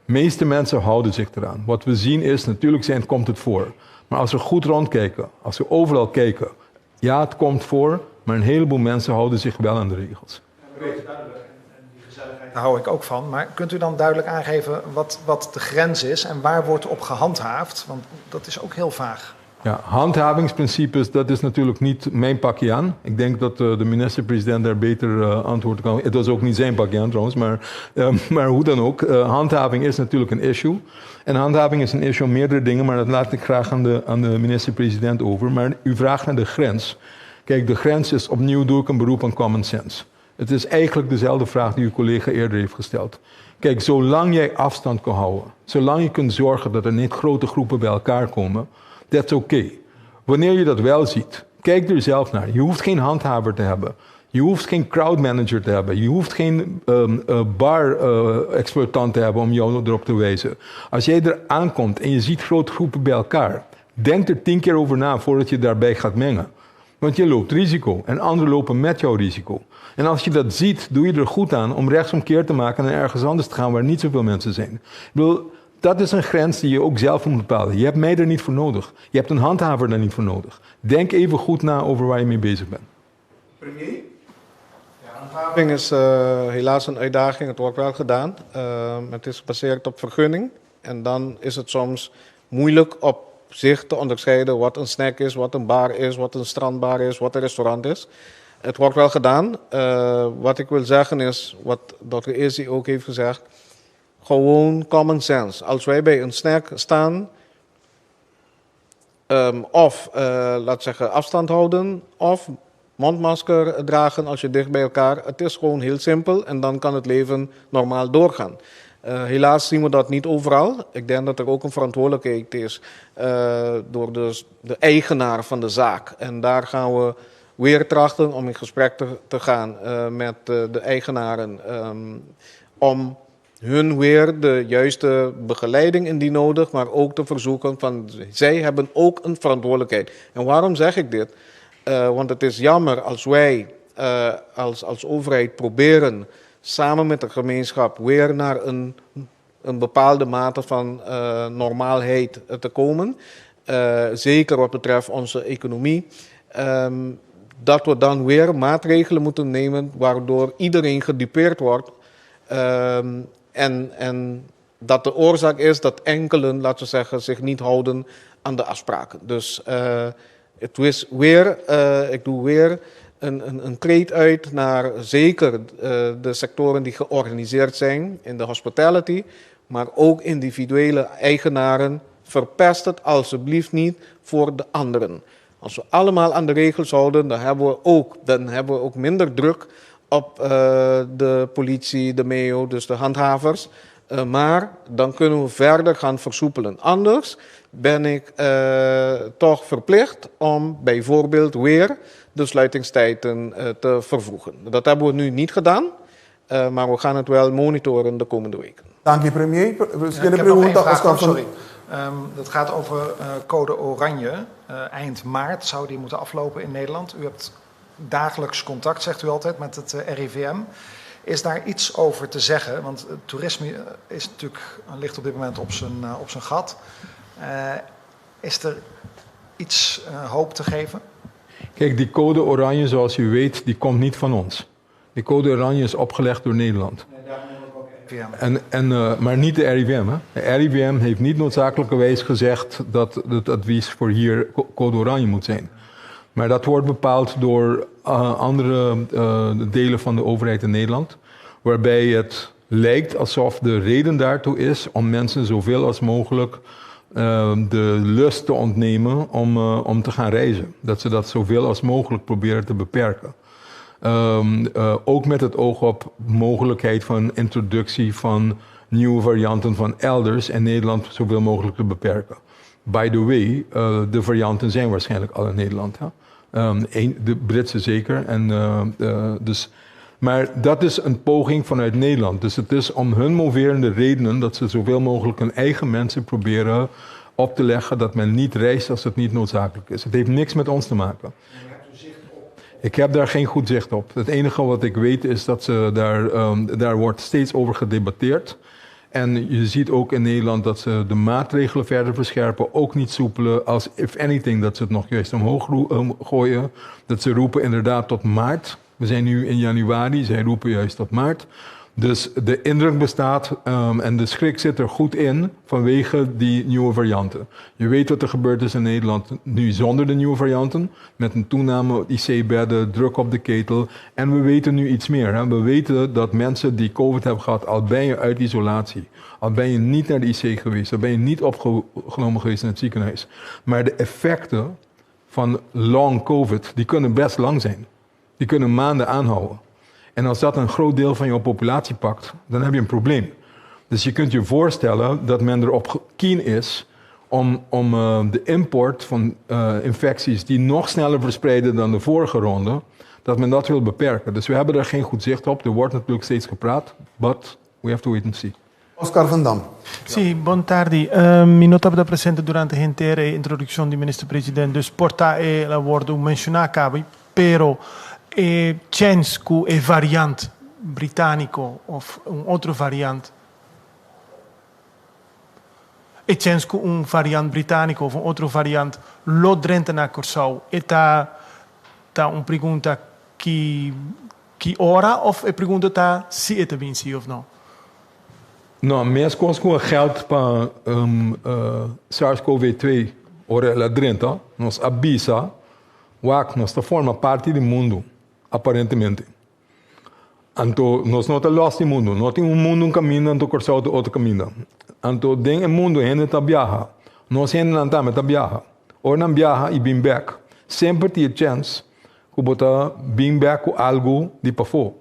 De meeste mensen houden zich eraan. Wat we zien is, natuurlijk komt het voor. Maar als we goed rondkijken, als we overal kijken, ja, het komt voor, maar een heleboel mensen houden zich wel aan de regels. Daar hou ik ook van. Maar kunt u dan duidelijk aangeven wat de grens is en waar wordt op gehandhaafd? Want dat is ook heel vaag. Ja, handhavingsprincipes, dat is natuurlijk niet mijn pakje aan. Ik denk dat de minister-president daar beter antwoord kan. Het was ook niet zijn pakje aan trouwens, maar hoe dan ook. Handhaving is natuurlijk een issue. En handhaving is een issue om meerdere dingen, maar dat laat ik graag aan de minister-president over. Maar u vraagt naar de grens. Kijk, de grens is, opnieuw doe ik een beroep aan common sense. Het is eigenlijk dezelfde vraag die uw collega eerder heeft gesteld. Kijk, zolang jij afstand kan houden, zolang je kunt zorgen dat er niet grote groepen bij elkaar komen, dat is oké. Wanneer je dat wel ziet, kijk er zelf naar. Je hoeft geen handhaver te hebben. Je hoeft geen crowdmanager te hebben. Je hoeft geen bar-exploitant te hebben om jou erop te wijzen. Als jij er aankomt en je ziet grote groepen bij elkaar, denk er 10 keer over na voordat je daarbij gaat mengen. Want je loopt risico en anderen lopen met jouw risico. En als je dat ziet, doe je er goed aan om rechtsomkeer te maken en ergens anders te gaan waar niet zoveel mensen zijn. Ik bedoel, dat is een grens die je ook zelf moet bepalen. Je hebt mij er niet voor nodig. Je hebt een handhaver daar niet voor nodig. Denk even goed na over waar je mee bezig bent. Premier? Handhaving is helaas een uitdaging. Het wordt wel gedaan. Het is gebaseerd op vergunning. En dan is het soms moeilijk op zich te onderscheiden wat een snack is, wat een bar is, wat een strandbar is, wat een restaurant is. Het wordt wel gedaan. Wat ik wil zeggen is, wat Dr. Izzy ook heeft gezegd, gewoon common sense. Als wij bij een snack staan, laat zeggen afstand houden, of mondmasker dragen als je dicht bij elkaar. Het is gewoon heel simpel en dan kan het leven normaal doorgaan. Helaas zien we dat niet overal. Ik denk dat er ook een verantwoordelijkheid is door de eigenaar van de zaak. En daar gaan we weer trachten om in gesprek te gaan met de eigenaren. Om hun weer de juiste begeleiding indien nodig, maar ook te verzoeken van zij hebben ook een verantwoordelijkheid. En waarom zeg ik dit? Want het is jammer als wij als overheid proberen samen met de gemeenschap weer naar een bepaalde mate van normaalheid te komen. Zeker wat betreft onze economie. Dat we dan weer maatregelen moeten nemen waardoor iedereen gedupeerd wordt. En dat de oorzaak is dat enkelen, laten we zeggen, zich niet houden aan de afspraken. Dus het is weer, ik doe weer een kreet uit naar zeker de sectoren die georganiseerd zijn in de hospitality, maar ook individuele eigenaren. Verpest het alsjeblieft niet voor de anderen. Als we allemaal aan de regels houden, dan hebben we ook minder druk op de politie, de MEO, dus de handhavers. Maar dan kunnen we verder gaan versoepelen. Anders ben ik toch verplicht om bijvoorbeeld weer de sluitingstijden te vervroegen. Dat hebben we nu niet gedaan, maar we gaan het wel monitoren de komende weken. Dank je, premier. Dat gaat over code oranje. Eind maart zou die moeten aflopen in Nederland. U hebt dagelijks contact, zegt u altijd, met het RIVM. Is daar iets over te zeggen? Want het toerisme ligt op dit moment op zijn gat. Is er iets hoop te geven? Kijk, die code oranje, zoals u weet, die komt niet van ons. Die code oranje is opgelegd door Nederland. Maar niet de RIVM. Hè? De RIVM heeft niet noodzakelijkerwijs gezegd dat het advies voor hier code oranje moet zijn. Maar dat wordt bepaald door andere delen van de overheid in Nederland. Waarbij het lijkt alsof de reden daartoe is om mensen zoveel als mogelijk de lust te ontnemen om te gaan reizen. Dat ze dat zoveel als mogelijk proberen te beperken. Ook met het oog op mogelijkheid van introductie van nieuwe varianten van elders in Nederland zoveel mogelijk te beperken. By the way, de varianten zijn waarschijnlijk al in Nederland. Hè? De Britse zeker. Maar dat is een poging vanuit Nederland. Dus het is om hun moverende redenen dat ze zoveel mogelijk hun eigen mensen proberen op te leggen dat men niet reist als het niet noodzakelijk is. Het heeft niks met ons te maken. Ik heb daar geen goed zicht op. Het enige wat ik weet is dat daar wordt steeds over gedebatteerd. En je ziet ook in Nederland dat ze de maatregelen verder verscherpen. Ook niet soepelen als, if anything, dat ze het nog juist omhoog gooien. Dat ze roepen inderdaad tot maart. We zijn nu in januari, zij roepen juist tot maart. Dus de indruk bestaat en de schrik zit er goed in vanwege die nieuwe varianten. Je weet wat er gebeurd is in Nederland nu zonder de nieuwe varianten. Met een toename IC-bedden, druk op de ketel. En we weten nu iets meer. Hè. We weten dat mensen die COVID hebben gehad, al ben je uit isolatie. Al ben je niet naar de IC geweest, al ben je niet opgenomen geweest in het ziekenhuis. Maar de effecten van long COVID, die kunnen best lang zijn. Die kunnen maanden aanhouden. En als dat een groot deel van jouw populatie pakt, dan heb je een probleem. Dus je kunt je voorstellen dat men erop keen is om de import van infecties die nog sneller verspreiden dan de vorige ronde, dat men dat wil beperken. Dus we hebben daar geen goed zicht op. Er wordt natuurlijk steeds gepraat, but we have to wait and see. Oscar Van Dam. Sì, buon tardi. Mi notavo presente durante l'intera introduzione di ministro presidente, dus porta e lavoro menzionato, però Censcu e variant britannico of un altro variant. E Censcu un variant britannico of un altro variant lo drenta na Corsau. E ta un pregunta chi ora of e pregunta ta si et vinci of no? No, mes conscu geld para SARS-CoV-2 ora la drenta nos avisa que nós forma parte do mundo. Aparentemente. Então, nós não estamos no mundo. Não tem mundo caminho, então corção do outro caminho. Então, dentro do mundo, a gente está viaja. Nós a gente não está viaja. Ou não viaja e bem back. Sempre tem chance que você bem back com algo de para fora.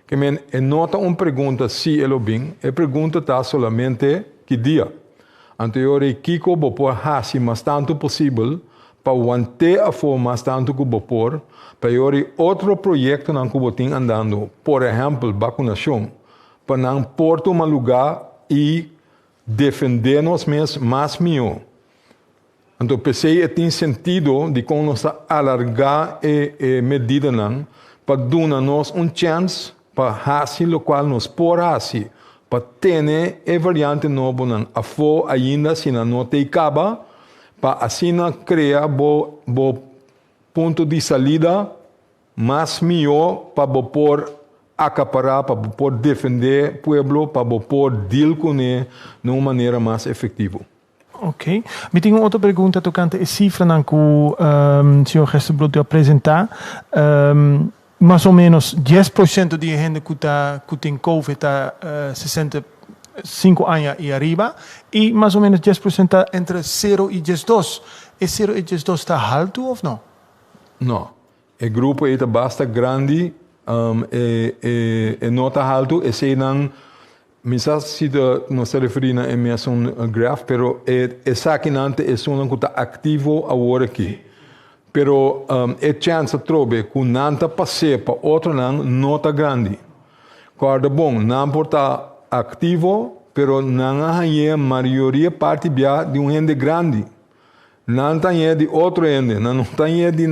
Que men, não está uma pergunta se ele bem, a pergunta está solamente que dia. Então, eu requico vou pôr assim, mas tanto possível, para manter a forma tanto que vou pôr, para outro projeto que eu tenho andando, por exemplo, vacunação, para não pôr um lugar e defender-nos mesmos mais melhor. Então, pensei que tem sentido de como nós alargar a medida para dar-nos chance para fazer o qual nós podemos fazer, para ter a variante nova a fora ainda, se não tem acaba, para assim criar ponto de salida mais melhor para poder acaparar, para poder defender o povo, para poder deal com ele de uma maneira mais efetiva. Ok. Me tenho outra pergunta tocante a cifra que o senhor Gerstelbloed deu apresentar. Mais ou menos 10% de gente que tem Covid está 65 anos e arriba. E mais ou menos 10% está entre 0 e 12. E 0 e 12 está alto ou não? Não. O grupo é bastante grande e não está alto. E se não... Misa sida não se referindo a mesmo graph, pero essa aqui não é um que está ativo agora aqui. Pero é chance trobe que não está passando para outro não está grande. Corda bom, não está ativo, pero não há a maioria parte bia de gente grande. Não está de outro gente, não está de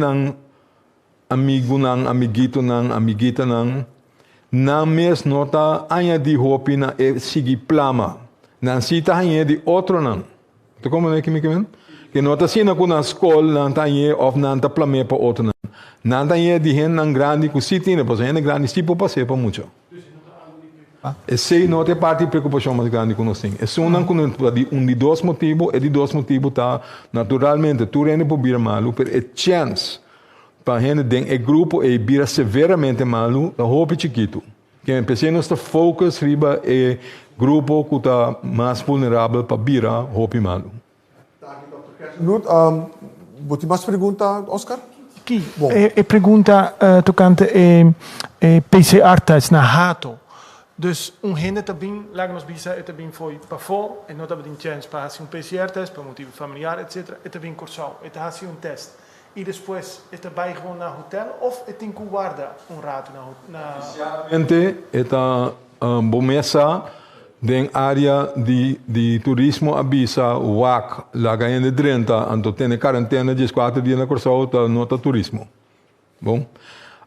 amigo não, amiguito não, amiguita não. Não mes nota anya de hopi na sigi plama. Não cita anya de outro não. Tu como é que me quer? Que nota se na kuna escola não tá anya of não tá plame para outro não. Não tá anya de gente não grande que se tem, pois gente grande tipo passei para muito. Esse não é parte de preocupação mais grande que nós temos. É só de dois motivos, e de dois motivos tá naturalmente tu rende por vir malu, pero é chance para a gente tem grupo e vira severamente malo, a roupa chiquito. Que empecemos nosso focus riba e grupo que está mais vulnerável para virar roupa malo. Bloed, wordt u mais pergunta, Oscar? Aqui, a pergunta tocante a PCR-test na rato. Dus gente também, lá nos bisa, também foi para fora, e não também tem chance para fazer PCR-test, por motivo familiar, etc. E também cursou, e está fazendo teste. E depois está bij gewoon naar hotel of het in guarda rato na Inicialmente está bomesa den área de turismo avisa WAC lá ganha de 30 anto tem quarentena de 4 dias na Corsau tá nota turismo. Bom,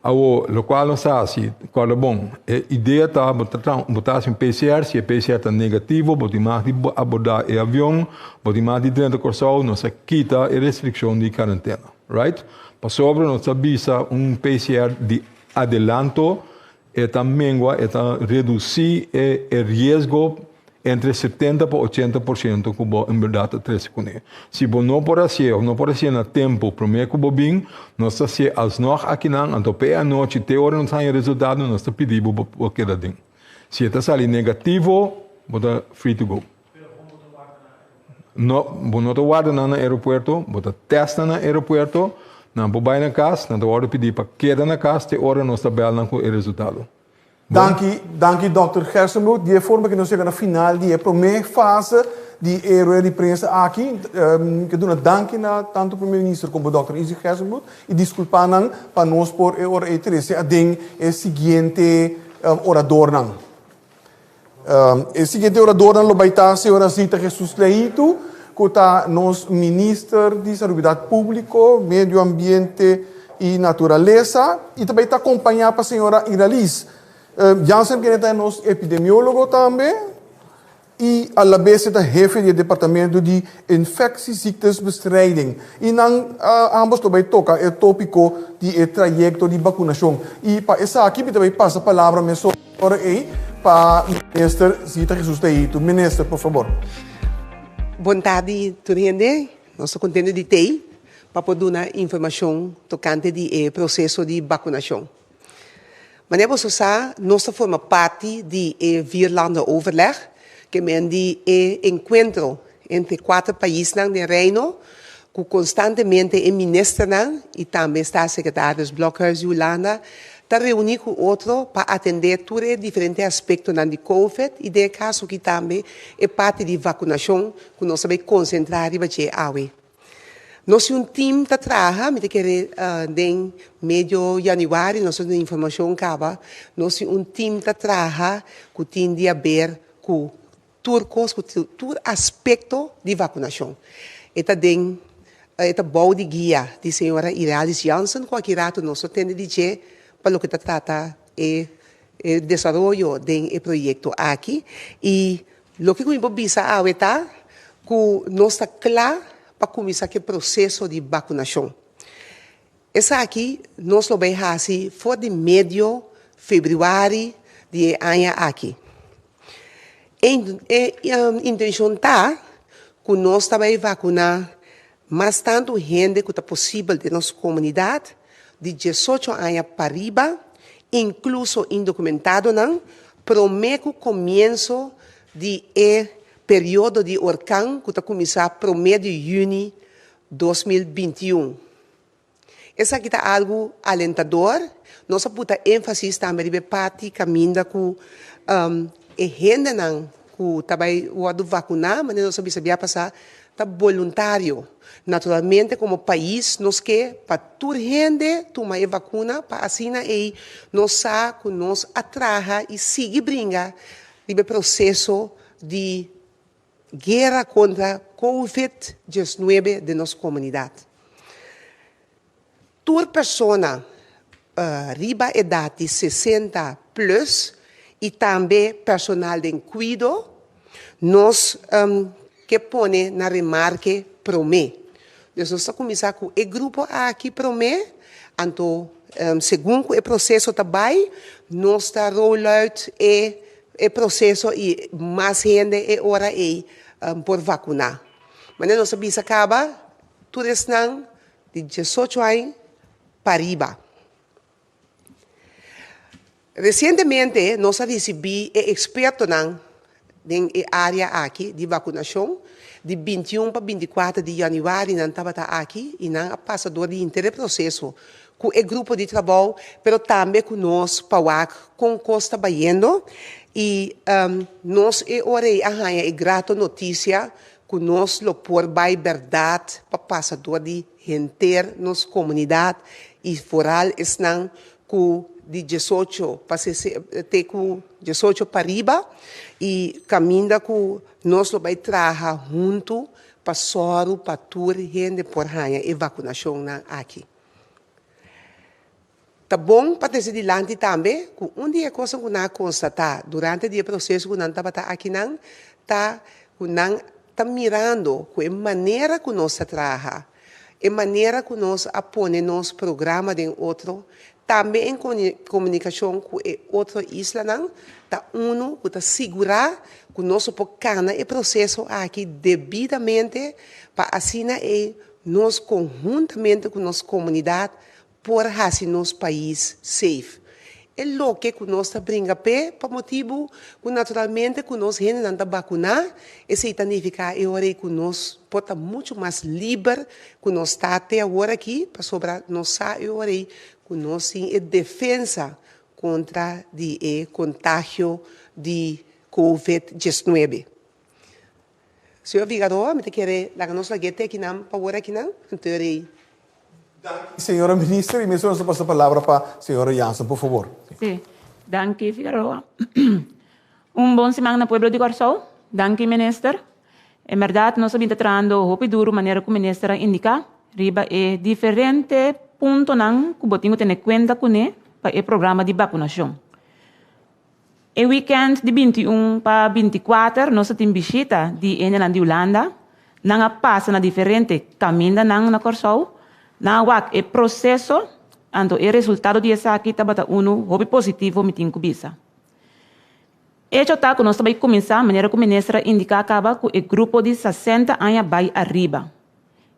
lo qual não sabe se qual bom. A ideia tá botar um PCR, se o PCR tá negativo, botar mais de abordar o avião, botar mais de 30 Corsau, não se quita a restrição de quarentena. Right? Para sobre nos avisa PCR de adelanto e também reduzir o risco entre 70% para 80% que em verdade trece com ele. Se você não pode ser na tempo primeiro que bem, nós se as nós aqui não, então a noite te hora não sai resultado, nós pedimos para aquele ding. Se está sali negativo, você free to go. Não te guarda no aeroporto, você testa no aeroporto, não vai na casa, não te hora pedir para quedar na casa, te hora nós tabela com o resultado. Dank Dr. Gerstelbloed. Die forma que nós chegamos na final, die primeira fase de rueda de prensa aqui. Que dou dank na tanto o primeiro-ministro como o Dr. Izzy Gerstelbloed e desculpa não para nós por hora e treze a den o seguinte orador não. O seguinte orador não vai estar a senhora Zita Jesus Leito, que está nos ministro de Saúde Pública, Meio Ambiente e Natureza, e também está acompanhada para a senhora Iralis. Jansen, que é nosso epidemiólogo também, e a la vez é jefe do departamento de infectieziektebestrijding. E não ambos também toca o tópico de trajeto de vacunação. E para essa aqui também passa a palavra para o ministro Zita Jesus Leito. Ministro, por favor. Boa tarde, tudo bem? Nós estamos contentes de ter para poder dar informação tocante do processo de vacunação. Mas nós formamos parte de Vierlanden overleg, que é de encontro entre 4 países do Reino, que constantemente o ministro e também está secretário Blokhuis de Holanda, está reunido com outro para atender todos os diferentes aspectos da Covid e de caso que também é parte de vacunação, que nós vamos concentrar e fazer awe. Nós temos time que trabalha, em meio de janeiro, nós temos informação que nós temos time que trabalha que tem de ver com todo aspecto de vacunação. É bom de guia de senhora Iralis Jansen, qualquer rato nós temos de dizer para o que trata o desenvolvimento do projeto aqui. E o que eu vou dizer é que nós estamos claros para começar o processo de vacunação. Essa aqui, nós vamos fazer fora de meio de fevereiro de ano aqui. A intenção está que nós também vacinar mais tanto gente que é possível de nossa comunidade, de 18 anos para riba, incluso indocumentado, não, prometo começo de período de orcão que está começar primeiro de junho de 2021. Essa aqui está algo alentador. Nós puta ênfase também de parte caminho com gente não que também o vacinar, mas nós sabia passar tá voluntário. Naturalmente, como país, nós quer para toda gente tomar a vacuna, para assim nós sabe que nós atraja e siga brinca o processo de guerra contra COVID-19 de nossa comunidade. Toda pessoa riba a idade de 60 plus e também personal de cuidado, nós que põe na remarque promê. Nós vamos começar com o grupo aqui promê, então, segundo o processo também, nós está roll out o processo e mais gente é hora por vacinar. Mas nós sabemos acaba, tudo isso de 18 anos para riba. Recentemente, nós recebemos expertos na área aqui de vacinação, de 21 para 24 de janeiro, nós estamos aqui e nós passador de inteiro processo com o grupo de trabalho, mas também com nós, com Costa Baiano, e nós é grata notícia que nós lo por vai verdade para passador de gente, nossa comunidade, e foral estão com de 18 para riba e caminha que nós vai trabalhar junto para soro, para toda gente por ranha e vacinação aqui. Tá bom para esse dilante também, que dia coisa que nós constatar durante o processo que nós estava aqui tá mirando que a maneira que nós trabalha, a maneira que nós apone nosso programa de outro, também em comunicação com outra isla, tá que tá segurar que nós podemos o processo aqui devidamente para assim nós conjuntamente com nossa comunidade por fazer nosso país safe. É lo que nós está brinca para motivo que naturalmente que nós gente não está vacinar, esse significa que nós pode muito mais livre que nós está até agora aqui para sobrar nós que nós temos defesa contra o contágio de COVID-19. Senhor Figueroa, me quer dar a nossa guete aqui na para aqui não? Senhora Ministra, e mesmo eu passo a palavra para a senhora Jansen, por favor. Sim, danke Figueroa. Bom semana no pueblo de Corsol. Danke, Minister. Em verdade, nós estamos tratando o duro maneira que o Ministro indica. Riba é diferente ponto não que botinho ter conta com ele para o programa de vacinação. O weekend de 21 para 24, nós temos visita de Engeland de Holanda. Não passa na diferente caminho na Corsol. Não é o processo, então o resultado de essa aqui está hobby positivo, me tem que bisa. Isso tá que nós também começar a maneira que o Ministro indica acaba com o grupo de 60 anos vai arriba.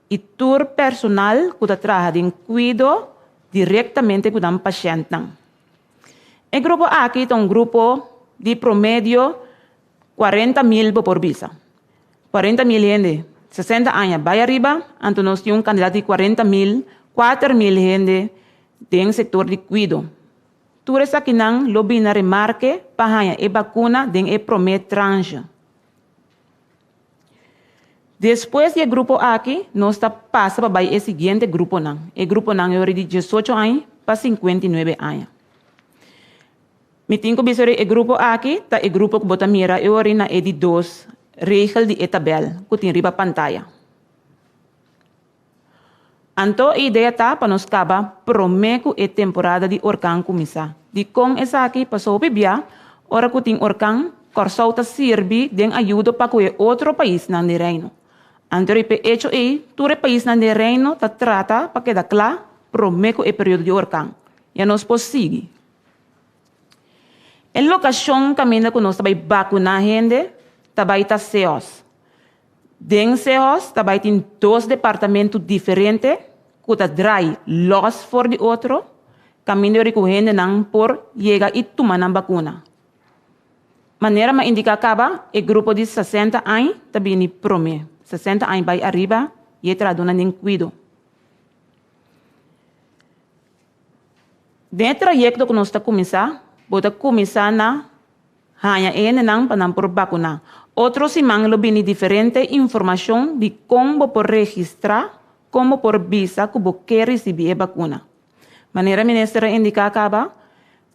E todo personal que trabalha em cuidado diretamente com o paciente. O grupo aqui é um grupo de promédio 40.000 por visa. 40.000 gente, 60 anos vai arriba, então nós temos candidato de 40.000, 4.000 gente do setor de cuidado. Tudo isso aqui não lobby na remarque para a vacuna de a primeira tranche. Depois do grupo aqui, nós passa para o seguinte grupo não. O grupo não é de 18 anos para 59 anos. Me tenho que dizer o grupo aqui, tá o grupo que bota mira é de 2 regras de tabela que tem riba pantalla. Então, a ideia está para nós acabar prometo a temporada de orcão começar. De com essa aqui passou a bebia, ora que tem orcão, Corsol está serve de ajuda para que outro país não de reino. Então, o hecho é, todo o país não de reino está trata para que da claro, prometo o período de orcão. E nós podemos a locação caminha que nós também vacinar gente, também está seos. Den CEOs também tem 2 departamentos diferentes, que draaien los voor de otro, caminho recorrendo não por chegar e tomar a vacuna. Maneira ma indica acaba, o grupo de 60 anos também ni prome. 60 anos vai arriba e traduna nem cuido. Dentro do trajecto que nós está bota começar na hanya ene não para não por vacuna. Outros simang lo bini diferente informação de como por registrar, como por visa que você quer receber a vacuna. Maneira ministra indica acaba,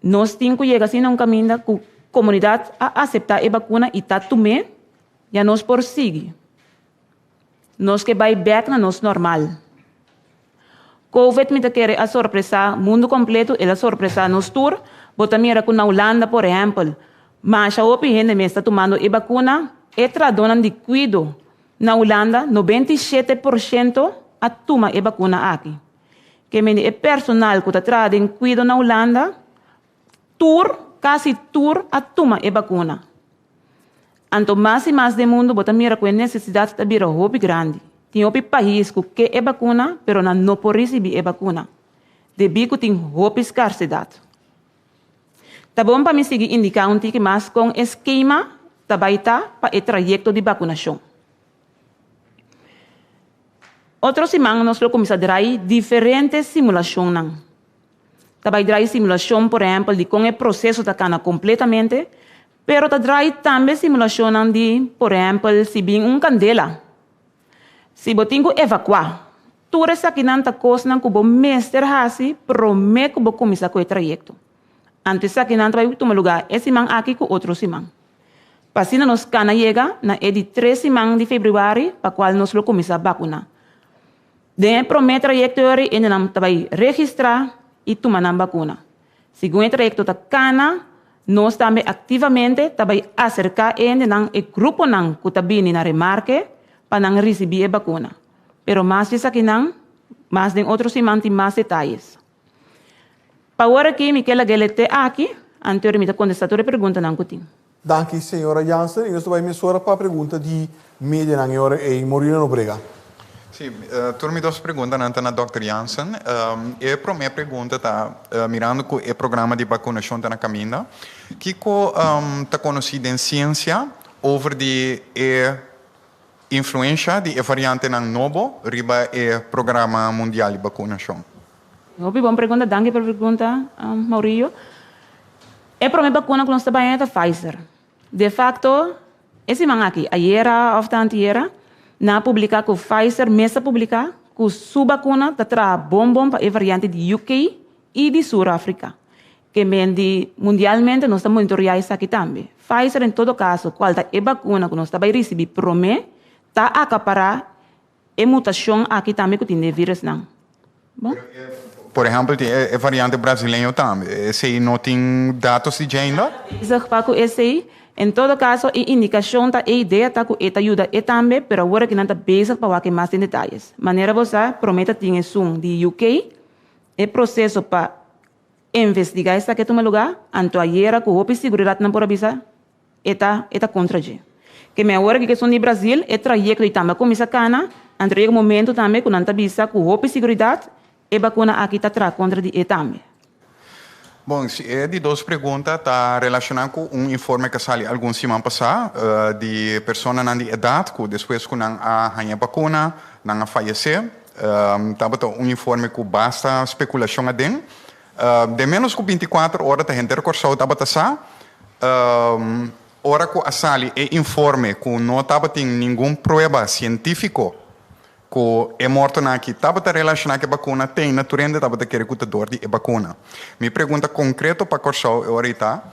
nós temos que chegar assim a caminho que a comunidade a aceitar a vacuna e tá tomando, já nós por seguir. Nós que vai back na nós normal. Covid me quer a surpresa, mundo completo, ela surpresa nos tour, bota mira com na Holanda, por exemplo, mas a opinião me está tomando a vacuna, e tradonan de cuido. Na Holanda, 97% a toma a vacuna aqui. Que me é personal que está trazendo cuido na Holanda, quase tour a toma a vacuna. Anto mais e mais do mundo, bota mira com a necessidade de vir a hobby grande. Tem hobby país que é vacuna, pero não pode receber a vacuna. Debi que tem hobby escassidade. Tá bom para me seguir indicar um tique mais com esquema também tá para o trajeto de vacunação. Outro semana nós começamos a dar diferentes simulações. Também dar simulação, por exemplo, de como o processo está cana completamente, pero também também simulação de, por exemplo, se vem candela, se você tem que evacuar, tudo isso aqui não está coisa que o mestre hasi promete que você começar com o trajeto. Antes aqui não vai tomar lugar esse semana aqui com outro semana. Passina nos cana chega na de 3 semanas de fevereiro, para qual nós vamos começar a vacunar. Den promete trajectória e não vai registrar e tomar a vacuna. Segundo o trajeto da cana, nós também ativamente vai acercar o grupo que está vindo na remarque para não receber a vacuna. Pero mais disso aqui não, mais de outros semanas tem mais detalhes. Para agora aqui, Miquela Gelete aqui, anteriormente contestar a pergunta não que tem. Dank u, senhora Jansen. E nós vamos para a pergunta de mídia na senhora Morina Nobrega. Sim, turmi 2 perguntas na Dr. Jansen. E a primeira pergunta está mirando que o programa de vacinação está na caminho. Que está conhecido em ciência over de influência de variante ng novo riba o programa mundial de vacinação? Boa pergunta, danke pela pergunta, Maurício. A primeira vacuna que nós trabalhamos é a Pfizer. De facto, esse man aqui, ayer ou anteera, na publicar que Pfizer mesmo publicar que sua vacuna está trazendo bom para a variante de UK e de Sudáfrica. Que mundialmente nós estamos monitoreando isso aqui também. Pfizer, em todo caso, qual é a vacuna que nós estamos recebendo promete, está a acaparar a mutação aqui também que tem vírus não. Bom? Por exemplo, a variante brasileira também. Esse não tem dados de ainda? Zeg para que esse, em todo caso, a indicação, a ideia está que esta ajuda e também, pero agora que não está bezig para que mais detalhes. Maneira você promete ter um de UK, o processo para investigar essa que toma lugar, anto ayer que o seguridade não pode avisar, eta contra gente. Que me agora que são de Brasil, é trajeto e também começa a cana, entre o momento também que não está avisa que o seguridade e vacuna aqui está contra de também. Bom, de 2 perguntas está relacionada com informe que saiu alguns semanas passada de pessoas na idade que depois que não a vacuna, não a falecer. Estava informe que basta especulação a dentro. De menos que 24 horas a gente recordou estava hora que a sali e informe que não estava tendo nenhuma prova científica que é morto aqui, estava relacionado com a vacuna, tem naturalmente estava querer que dor de vacuna. Me pergunta concreto para Corsau ahorita,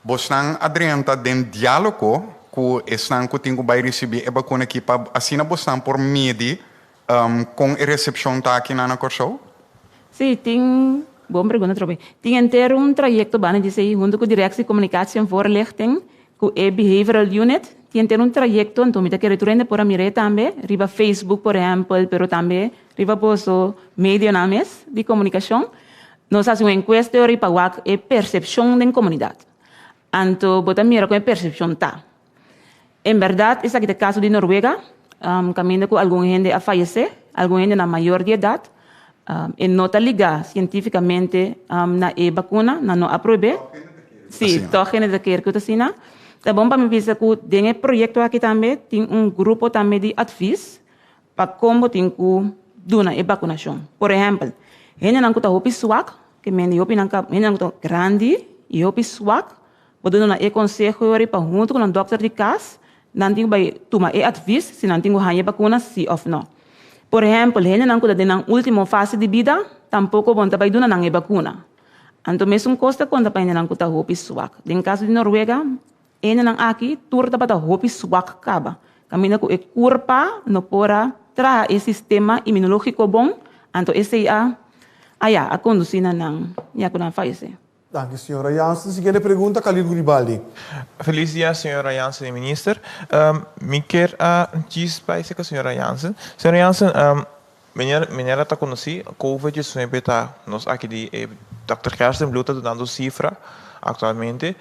você não adianta de diálogo que estão que tem que vai receber a vacuna aqui para assim você por meio com a recepção tá aqui na Corsau? Sim, tem boa pergunta também. Tem inteiro trajeto bana de sei junto com direção de comunicação voorlichting com a behavioral unit. Tem trajeto, então me quero turende por a mire também, riba Facebook, por exemplo, pero também riba poso medio names de comunicação. Nós fazemos uma encuesta para a percepção da comunidade. Então, bota mira com a percepção tá. Em verdade, esse aqui é o caso de Noruega. camino com algum gente a falecer, algum gente na maior de idade, e não está ligado cientificamente na vacuna, não aprove. Sim, toda gente de quer que eu assina. Tá bom para me pensar que tem um projeto aqui também, tem grupo também de advice para como tem que dar a vacinação. Por exemplo, gente não está hopi swak, que meni hopi não está grande e hopi swak, pode dar um conselho para junto com um doutor de casa, não tem que tomar advice se não tem que ganhar vacuna sim ou não. Por exemplo, gente não está na última fase de vida, tampouco vão estar dar a vacuna. Então, mesmo custa quando a gente não está hopi swak. Em caso de Noruega, ene nang aki turta bata hopi swak kaba. Kamina ko kurpa no pora tra e sistema imunológico bom, anto esse a conduzina nang ya ko nang faise. Dank u, senhora Jansen. Seguinte pergunta, Khalil Guribaldi. Feliz dia, senhora Jansen e minister. Me quer diz para a senhora Jansen. Senhora Jansen, menina está conhecida, COVID-19 está nós aqui de Dr. Kersten Blut está dando cifra atualmente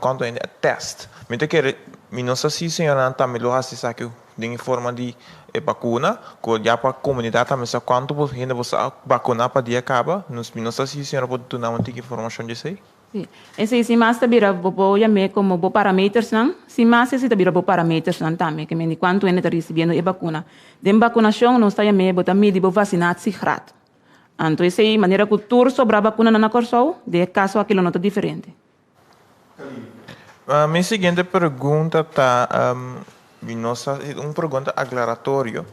quanto a teste. Me quer não sei se a senhora também lo hace aqui em forma de vacuna, que já para a comunidade também sabe quanto gente você vacinar para dia acaba. Não sei se a senhora pode dar uma informação disso aí. Sim. Esse se mais tabira bobo ya me como bo parameters não, se mais se tabira bo parameters não também, que me quanto ainda está recebendo a vacuna. De vacunação não está ya me bota medir bo vacinação grátis. Então, essa é a maneira que o tour sobre a vacuna na Corsol, de caso aquilo não está diferente. Minha seguinte pergunta está, uma pergunta aclaratória.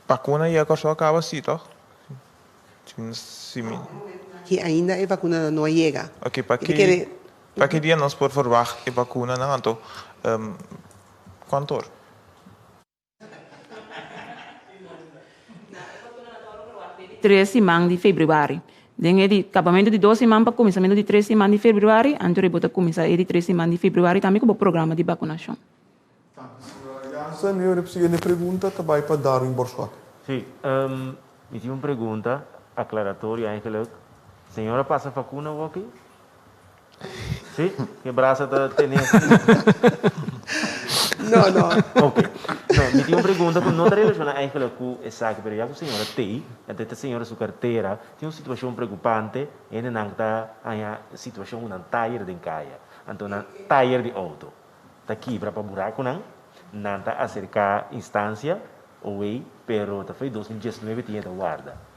Vacuna e a Corsol acaba assim, tá? Que ainda a vacuna não chega. Ok, para que dia nós por favor a vacuna não então quanto? 3 semanas de fevereiro. Dengue de acabamento de 2 semanas para começamento de 3 semanas de fevereiro, antes de botar começar de 3 semanas de fevereiro também com o programa de vacinação. Jansen, eu preciso de pergunta também para Darwin Borsot. Sim, me tinha uma pergunta aclaratória eigenlijk. Senhora passa vacuna aqui? Sim? Que braço está tendo? Não. Ok. Não, me tinha uma pergunta que não está relacionada eigenlijk com essa que a senhora tem, até a senhora sua carteira, tem uma situação preocupante, e não está a situação de taller de caia. Então, na taller de auto. Está quebra para buraco, não está acerca instância, ou pero está foi 2019 tinha da guarda.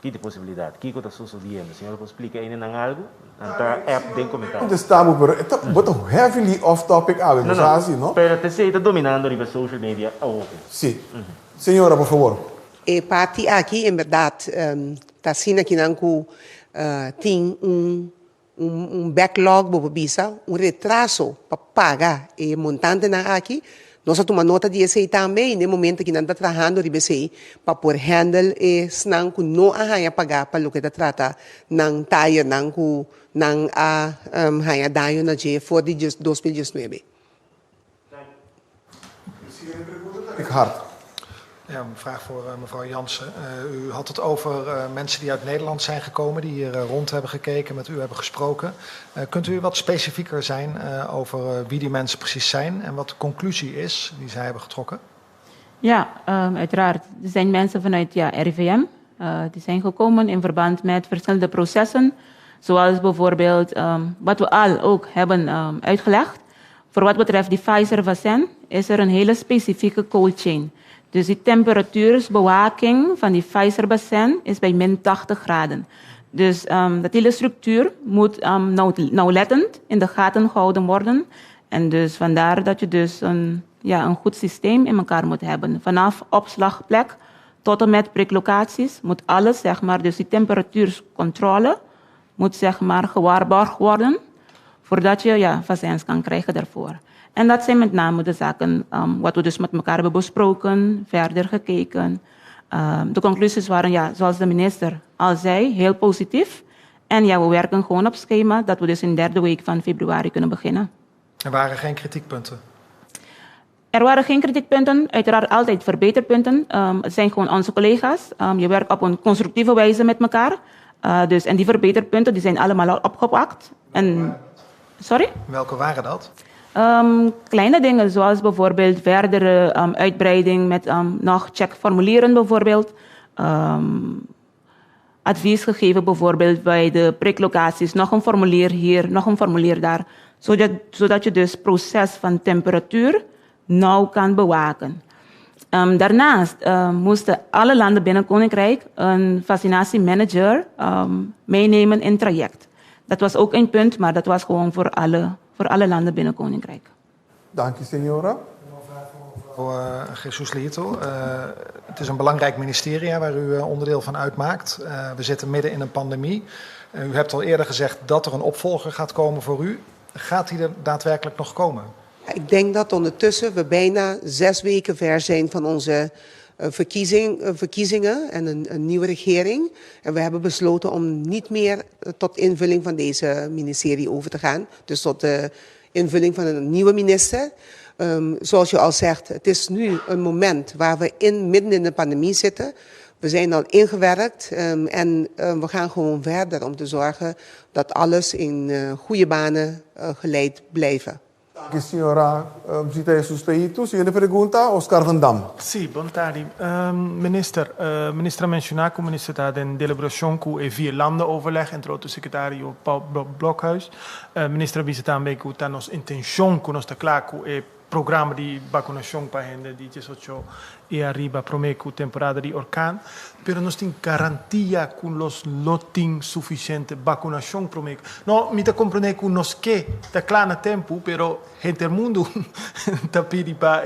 Que possibilidade? Que está sucedendo? A senhora pode explicar ainda algo? Está app de comentário. Estamos, pero heavily off topic, não? Pero te está dominando a social media. Sim. Senhora, por favor. Parte aqui, em verdade, está sendo que não tem backlog para visa, retraso para pagar e montante na aqui. Nós tomamos nota disso também, no momento que nós estamos trabalhando para poder handle e senão que não há pagar para o que está tratando, não taia, não há daio na G for de 2019. Richard. Ja, een vraag voor mevrouw Jansen. U had het over mensen die uit Nederland zijn gekomen, die hier rond hebben gekeken, met u hebben gesproken. Kunt u wat specifieker zijn over wie die mensen precies zijn en wat de conclusie is die zij hebben getrokken? Ja, uiteraard. Er zijn mensen vanuit RIVM. Die zijn gekomen in verband met verschillende processen, zoals bijvoorbeeld wat we al ook hebben uitgelegd. Voor wat betreft die Pfizer-vaccin is er een hele specifieke cold chain. Dus die temperatuursbewaking van die Pfizer-vaccin is bij min 80 graden. Dus dat hele structuur moet nauwlettend in de gaten gehouden worden. En dus vandaar dat je dus een goed systeem in elkaar moet hebben. Vanaf opslagplek tot en met priklocaties moet alles, dus die temperatuurscontrole moet gewaarborgd worden. Voordat je vaccins kan krijgen daarvoor. En dat zijn met name de zaken wat we dus met elkaar hebben besproken, verder gekeken. De conclusies waren, zoals de minister al zei, heel positief. En we werken gewoon op schema dat we dus in de 3e week van februari kunnen beginnen. Er waren geen kritiekpunten? Er waren geen kritiekpunten, uiteraard altijd verbeterpunten. Het zijn gewoon onze collega's. Je werkt op een constructieve wijze met elkaar. En die verbeterpunten die zijn allemaal al opgepakt. En, sorry? Welke waren dat? Kleine dingen zoals bijvoorbeeld verdere uitbreiding met nog checkformulieren bijvoorbeeld. Advies gegeven bijvoorbeeld bij de priklocaties. Nog een formulier hier, nog een formulier daar. Zodat je dus het proces van temperatuur nauw kan bewaken. Daarnaast moesten alle landen binnen Koninkrijk een vaccinatiemanager meenemen in het traject. Dat was ook een punt, maar dat was gewoon voor alle landen binnen Koninkrijk. Dank je, signora. Jesus Lieto. Het is een belangrijk ministerie waar u onderdeel van uitmaakt. We zitten midden in een pandemie. U hebt al eerder gezegd dat er een opvolger gaat komen voor u. Gaat die er daadwerkelijk nog komen? Ik denk dat ondertussen we bijna 6 weken ver zijn van onze verkiezingen en een nieuwe regering. En we hebben besloten om niet meer tot invulling van deze ministerie over te gaan. Dus tot de invulling van een nieuwe minister. Zoals je al zegt, het is nu een moment waar we midden in de pandemie zitten. We zijn al ingewerkt en we gaan gewoon verder om te zorgen dat alles in goede banen geleid blijven. Dank je, signora Zita Jesus Leito. Siguiente pregunta, Oscar Van Dam. Sì, bontari. Ministra mencionato, minister da den deliberação com e 4 landen overleg entre o secretário Paul Blokhuis. Ministra visita também com a nossa intenção com nós claro com e programa de vacunação para gente de 18 e arriba prometo temporada de orcán, pero nós tem garantia com los loting suficiente vacunação prometo. No, me te compreender com nós que tá claro na tempo, pero gente mundo tá pedi para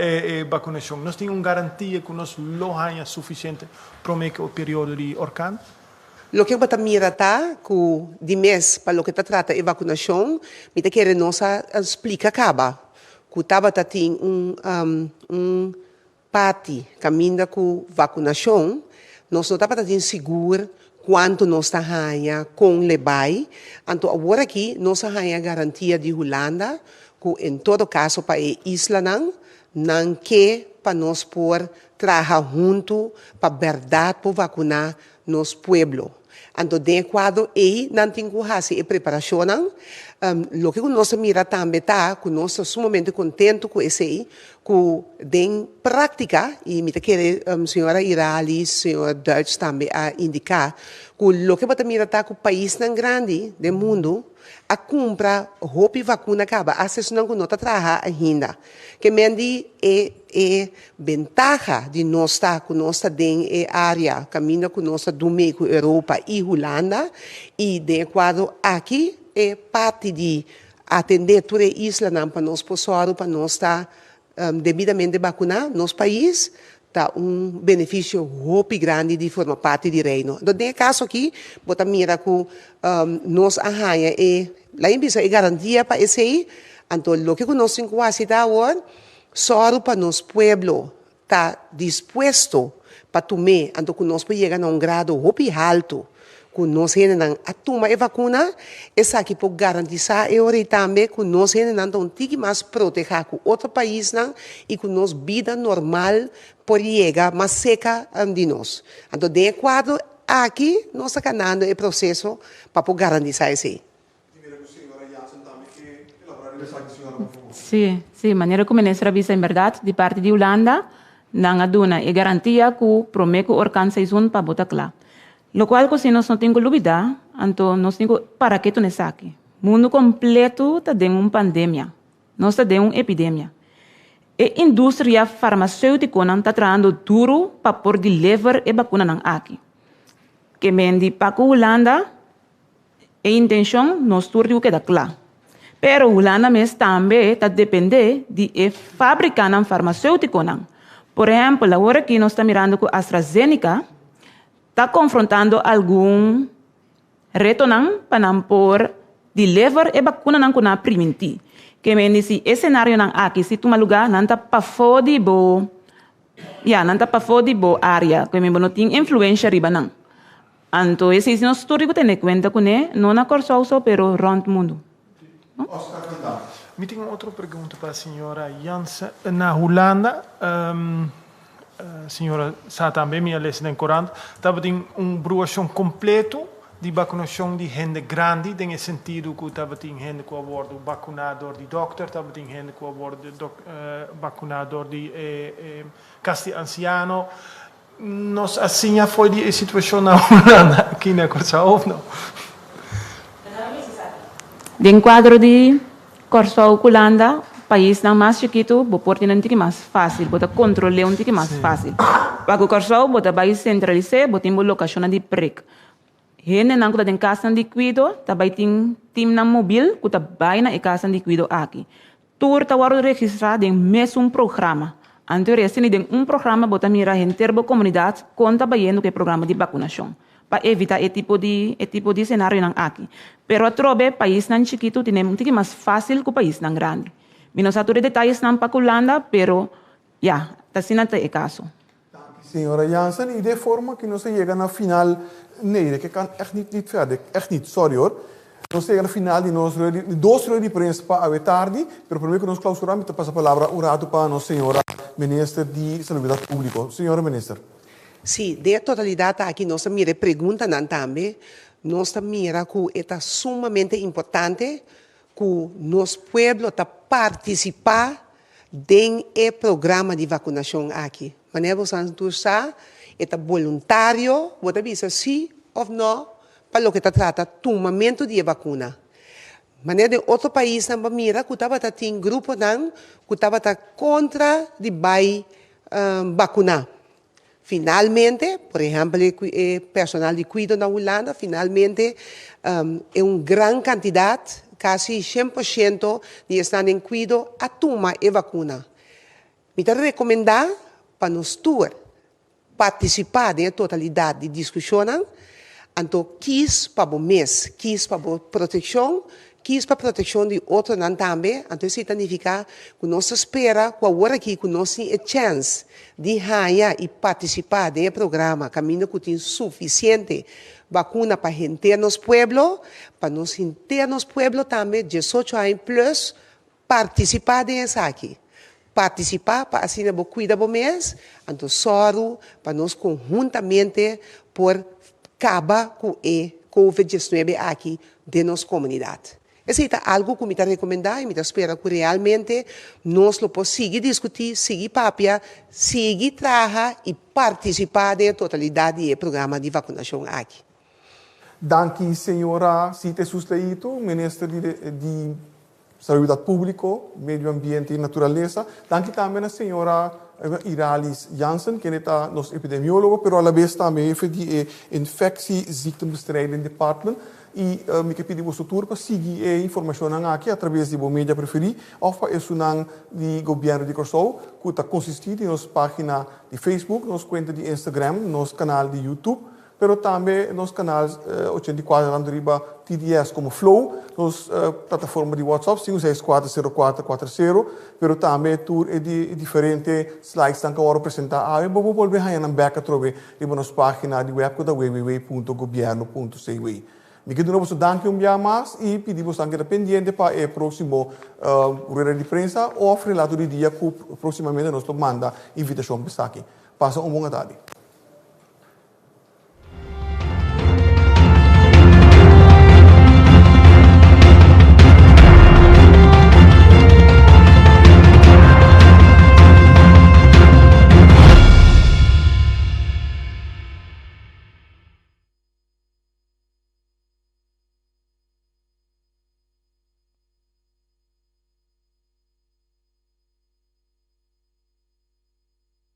vacunação. Nós tem garantia com nós lohanha suficiente prometo o período de orcán. Lo que eu mira tá com de mês para lo que tá trata de vacunação, me te querer nossa explica acaba. Que Tabata tem parte caminho com vacunação, nós não estamos tendo seguro quanto nós está ganhando com lebai. Então agora aqui nós ganhamos garantia de Holanda, que em todo caso para a isla não que para nós por trabalhar junto para verdade para vacinar nosso pueblo. Então de quadro aí não tem que fazer a preparação. Lo que nós mira também tá, que nós estamos sumamente contentes com isso aí, que em prática, e me quer senhora Irali, senhora Deutsch também a indicar, que lo que mira tá, que o país tão grande do mundo, a compra roupa e vacuna acaba, assim não que nós trabalhamos ainda. Que mendi é ventaja de nós estar com nossa área, caminho com nossa do meio com Europa e Holanda, e de quadro aqui, é parte de atender toda a isla para nós pessoal, para nós estar devidamente vacinar nosso país, tá benefício muito grande de formar parte do reino. Então, nesse caso aqui, bota mira que nós arranha e lá em Bisa é garantia para esse aí, então o que nós temos que fazer agora, só para nosso pueblo está disposto para tomar, então que nós podemos chegar a grado muito alto. Que nós temos a tomar a vacuna, essa aqui pode garantizar e também que nós temos mais proteger com outro país e que nossa vida normal pode chegar mais seca de nós. Então, de acordo aqui, nós estamos ganhando o processo para poder garantizar isso. Sim, sim, maneira como a ministra avisa em verdade, de parte de Holanda, não há dúvida e garantia que promete o orcán seizoen para botar claro. Lo cual, se nós não temos dúvida, então nós temos para que tu não saque. O mundo completo está dentro de uma pandemia. Nós está dentro de uma epidemia. A indústria farmacêutica está trabalhando duro para pôr de levar a vacuna aqui. Que mendi para a Holanda, a intenção nós tudo queda claro. Pero Holanda mesmo também está dependendo de fabricar farmacêutico. Por exemplo, agora que nós estamos mirando com a AstraZeneca, está confrontando algum reto para pôr de levar a vacuna com a preventiva. Que me diz, esse cenário aqui, se tu lugar, não está para fora de boa área, que me não tem influência riba não. Então, esse é o histórico que tem conta com ele, não na Corsol só, pero rond mundo. Me tem outra pergunta para a senhora Jansen. Na Holanda, a senhora sabe também, minha lesson em Corante, estava em broação completo di vacunação de gente grande, tem sentido que estava tem gente que aborda vacunador de doctor, estava tem gente que aborda vacunador de casti anciano. Nós assim foi a situação na Holanda, aqui na Corsau, não? De quadro de Corsau, Holanda, país não mais chiquito, vou pôr um tique mais fácil, vou controlar um tique mais fácil. Para o Corsau, vou país centralizado, vou ter uma locação de prec. Gente não tem casa de cuido, também tem time na móvel, que também na casa de cuido aqui. Tour está registrado em mesmo programa. Anteriormente, tem programa para mirar a interbo comunidade com trabalhando com o programa de vacunação, para evitar esse tipo de cenário aqui. Pero trobe país não chiquito tem muito mais fácil que o país não grande. Menos atore detalhes não para Holanda, pero já, está sendo o caso. Senhora Jansen, e de forma que nós chegamos na final, nee, que kan echt niet verder, echt niet, sorry hoor. Nós chegamos na final de nós dois horas de prensa para a tarde, pero primeiro que nós clausuramos, então passa a palavra urado para a nossa senhora ministra de Saúde Pública. Senhora ministra. Sim, de totalidade aqui nós mira pergunta também, nós mira que é sumamente importante que nosso povo participar do programa de vacinação aqui. Wanneer we zijn toestaan, het voluntário, wordt bisa sim of não, para lo que se trata tomamento de vacuna. Wanneer de outro país não mira, que estava tem grupo não, que estava contra de vacunar. Finalmente, por exemplo, o personal de cuidado na Holanda, finalmente é grande quantidade, quase 100% de estão em cuidado a tomar a vacuna. Me recomendar para nós participar da totalidade de discussão, então quis para o mês, quis para a proteção, quis para a proteção de outros também, então isso significa que nós espera que agora aqui que nós temos a chance de ganhar e participar do programa, caminho que tem suficiente vacuna para internos pueblo, para nos internos pueblo também 18 anos plus participar dessa aqui. Participar para assim cuidar do mês, então só para nós conjuntamente por acabar com o COVID-19 aqui de nossa comunidade. Isso é algo que me recomendar e me espera que realmente nós lo possamos seguir discutir, seguir papia, seguir trabalhar e participar da totalidade do programa de vacinação aqui. Danke, senhora Cite Susteito, ministra de Saúde Pública, Meio Ambiente e Natureza. Danke também a senhora Iralis Jansen, que é nosso epidemiólogo, mas a vez também é de Infectieziektenbestrijding Department. E me pedi você para seguir a informação aqui através de mídia preferida, ou para isso do governo de Corsau, que está consistindo em nossa página de Facebook, nossa conta de Instagram, nosso canal de YouTube, pero também nosso canal 84 Andriba TDS como Flow, nossa plataforma de WhatsApp 5640440, pero também tour é de diferentes slides que agora apresentar. Eu vou voltar a back através de nossa página de web da www.governo.cw. Me quedo novo danke dia mais e pedimos anche pendiente para o próximo rueda de prensa ou relato de dia que proximamente nós manda invitação para aqui. Passa uma boa tarde.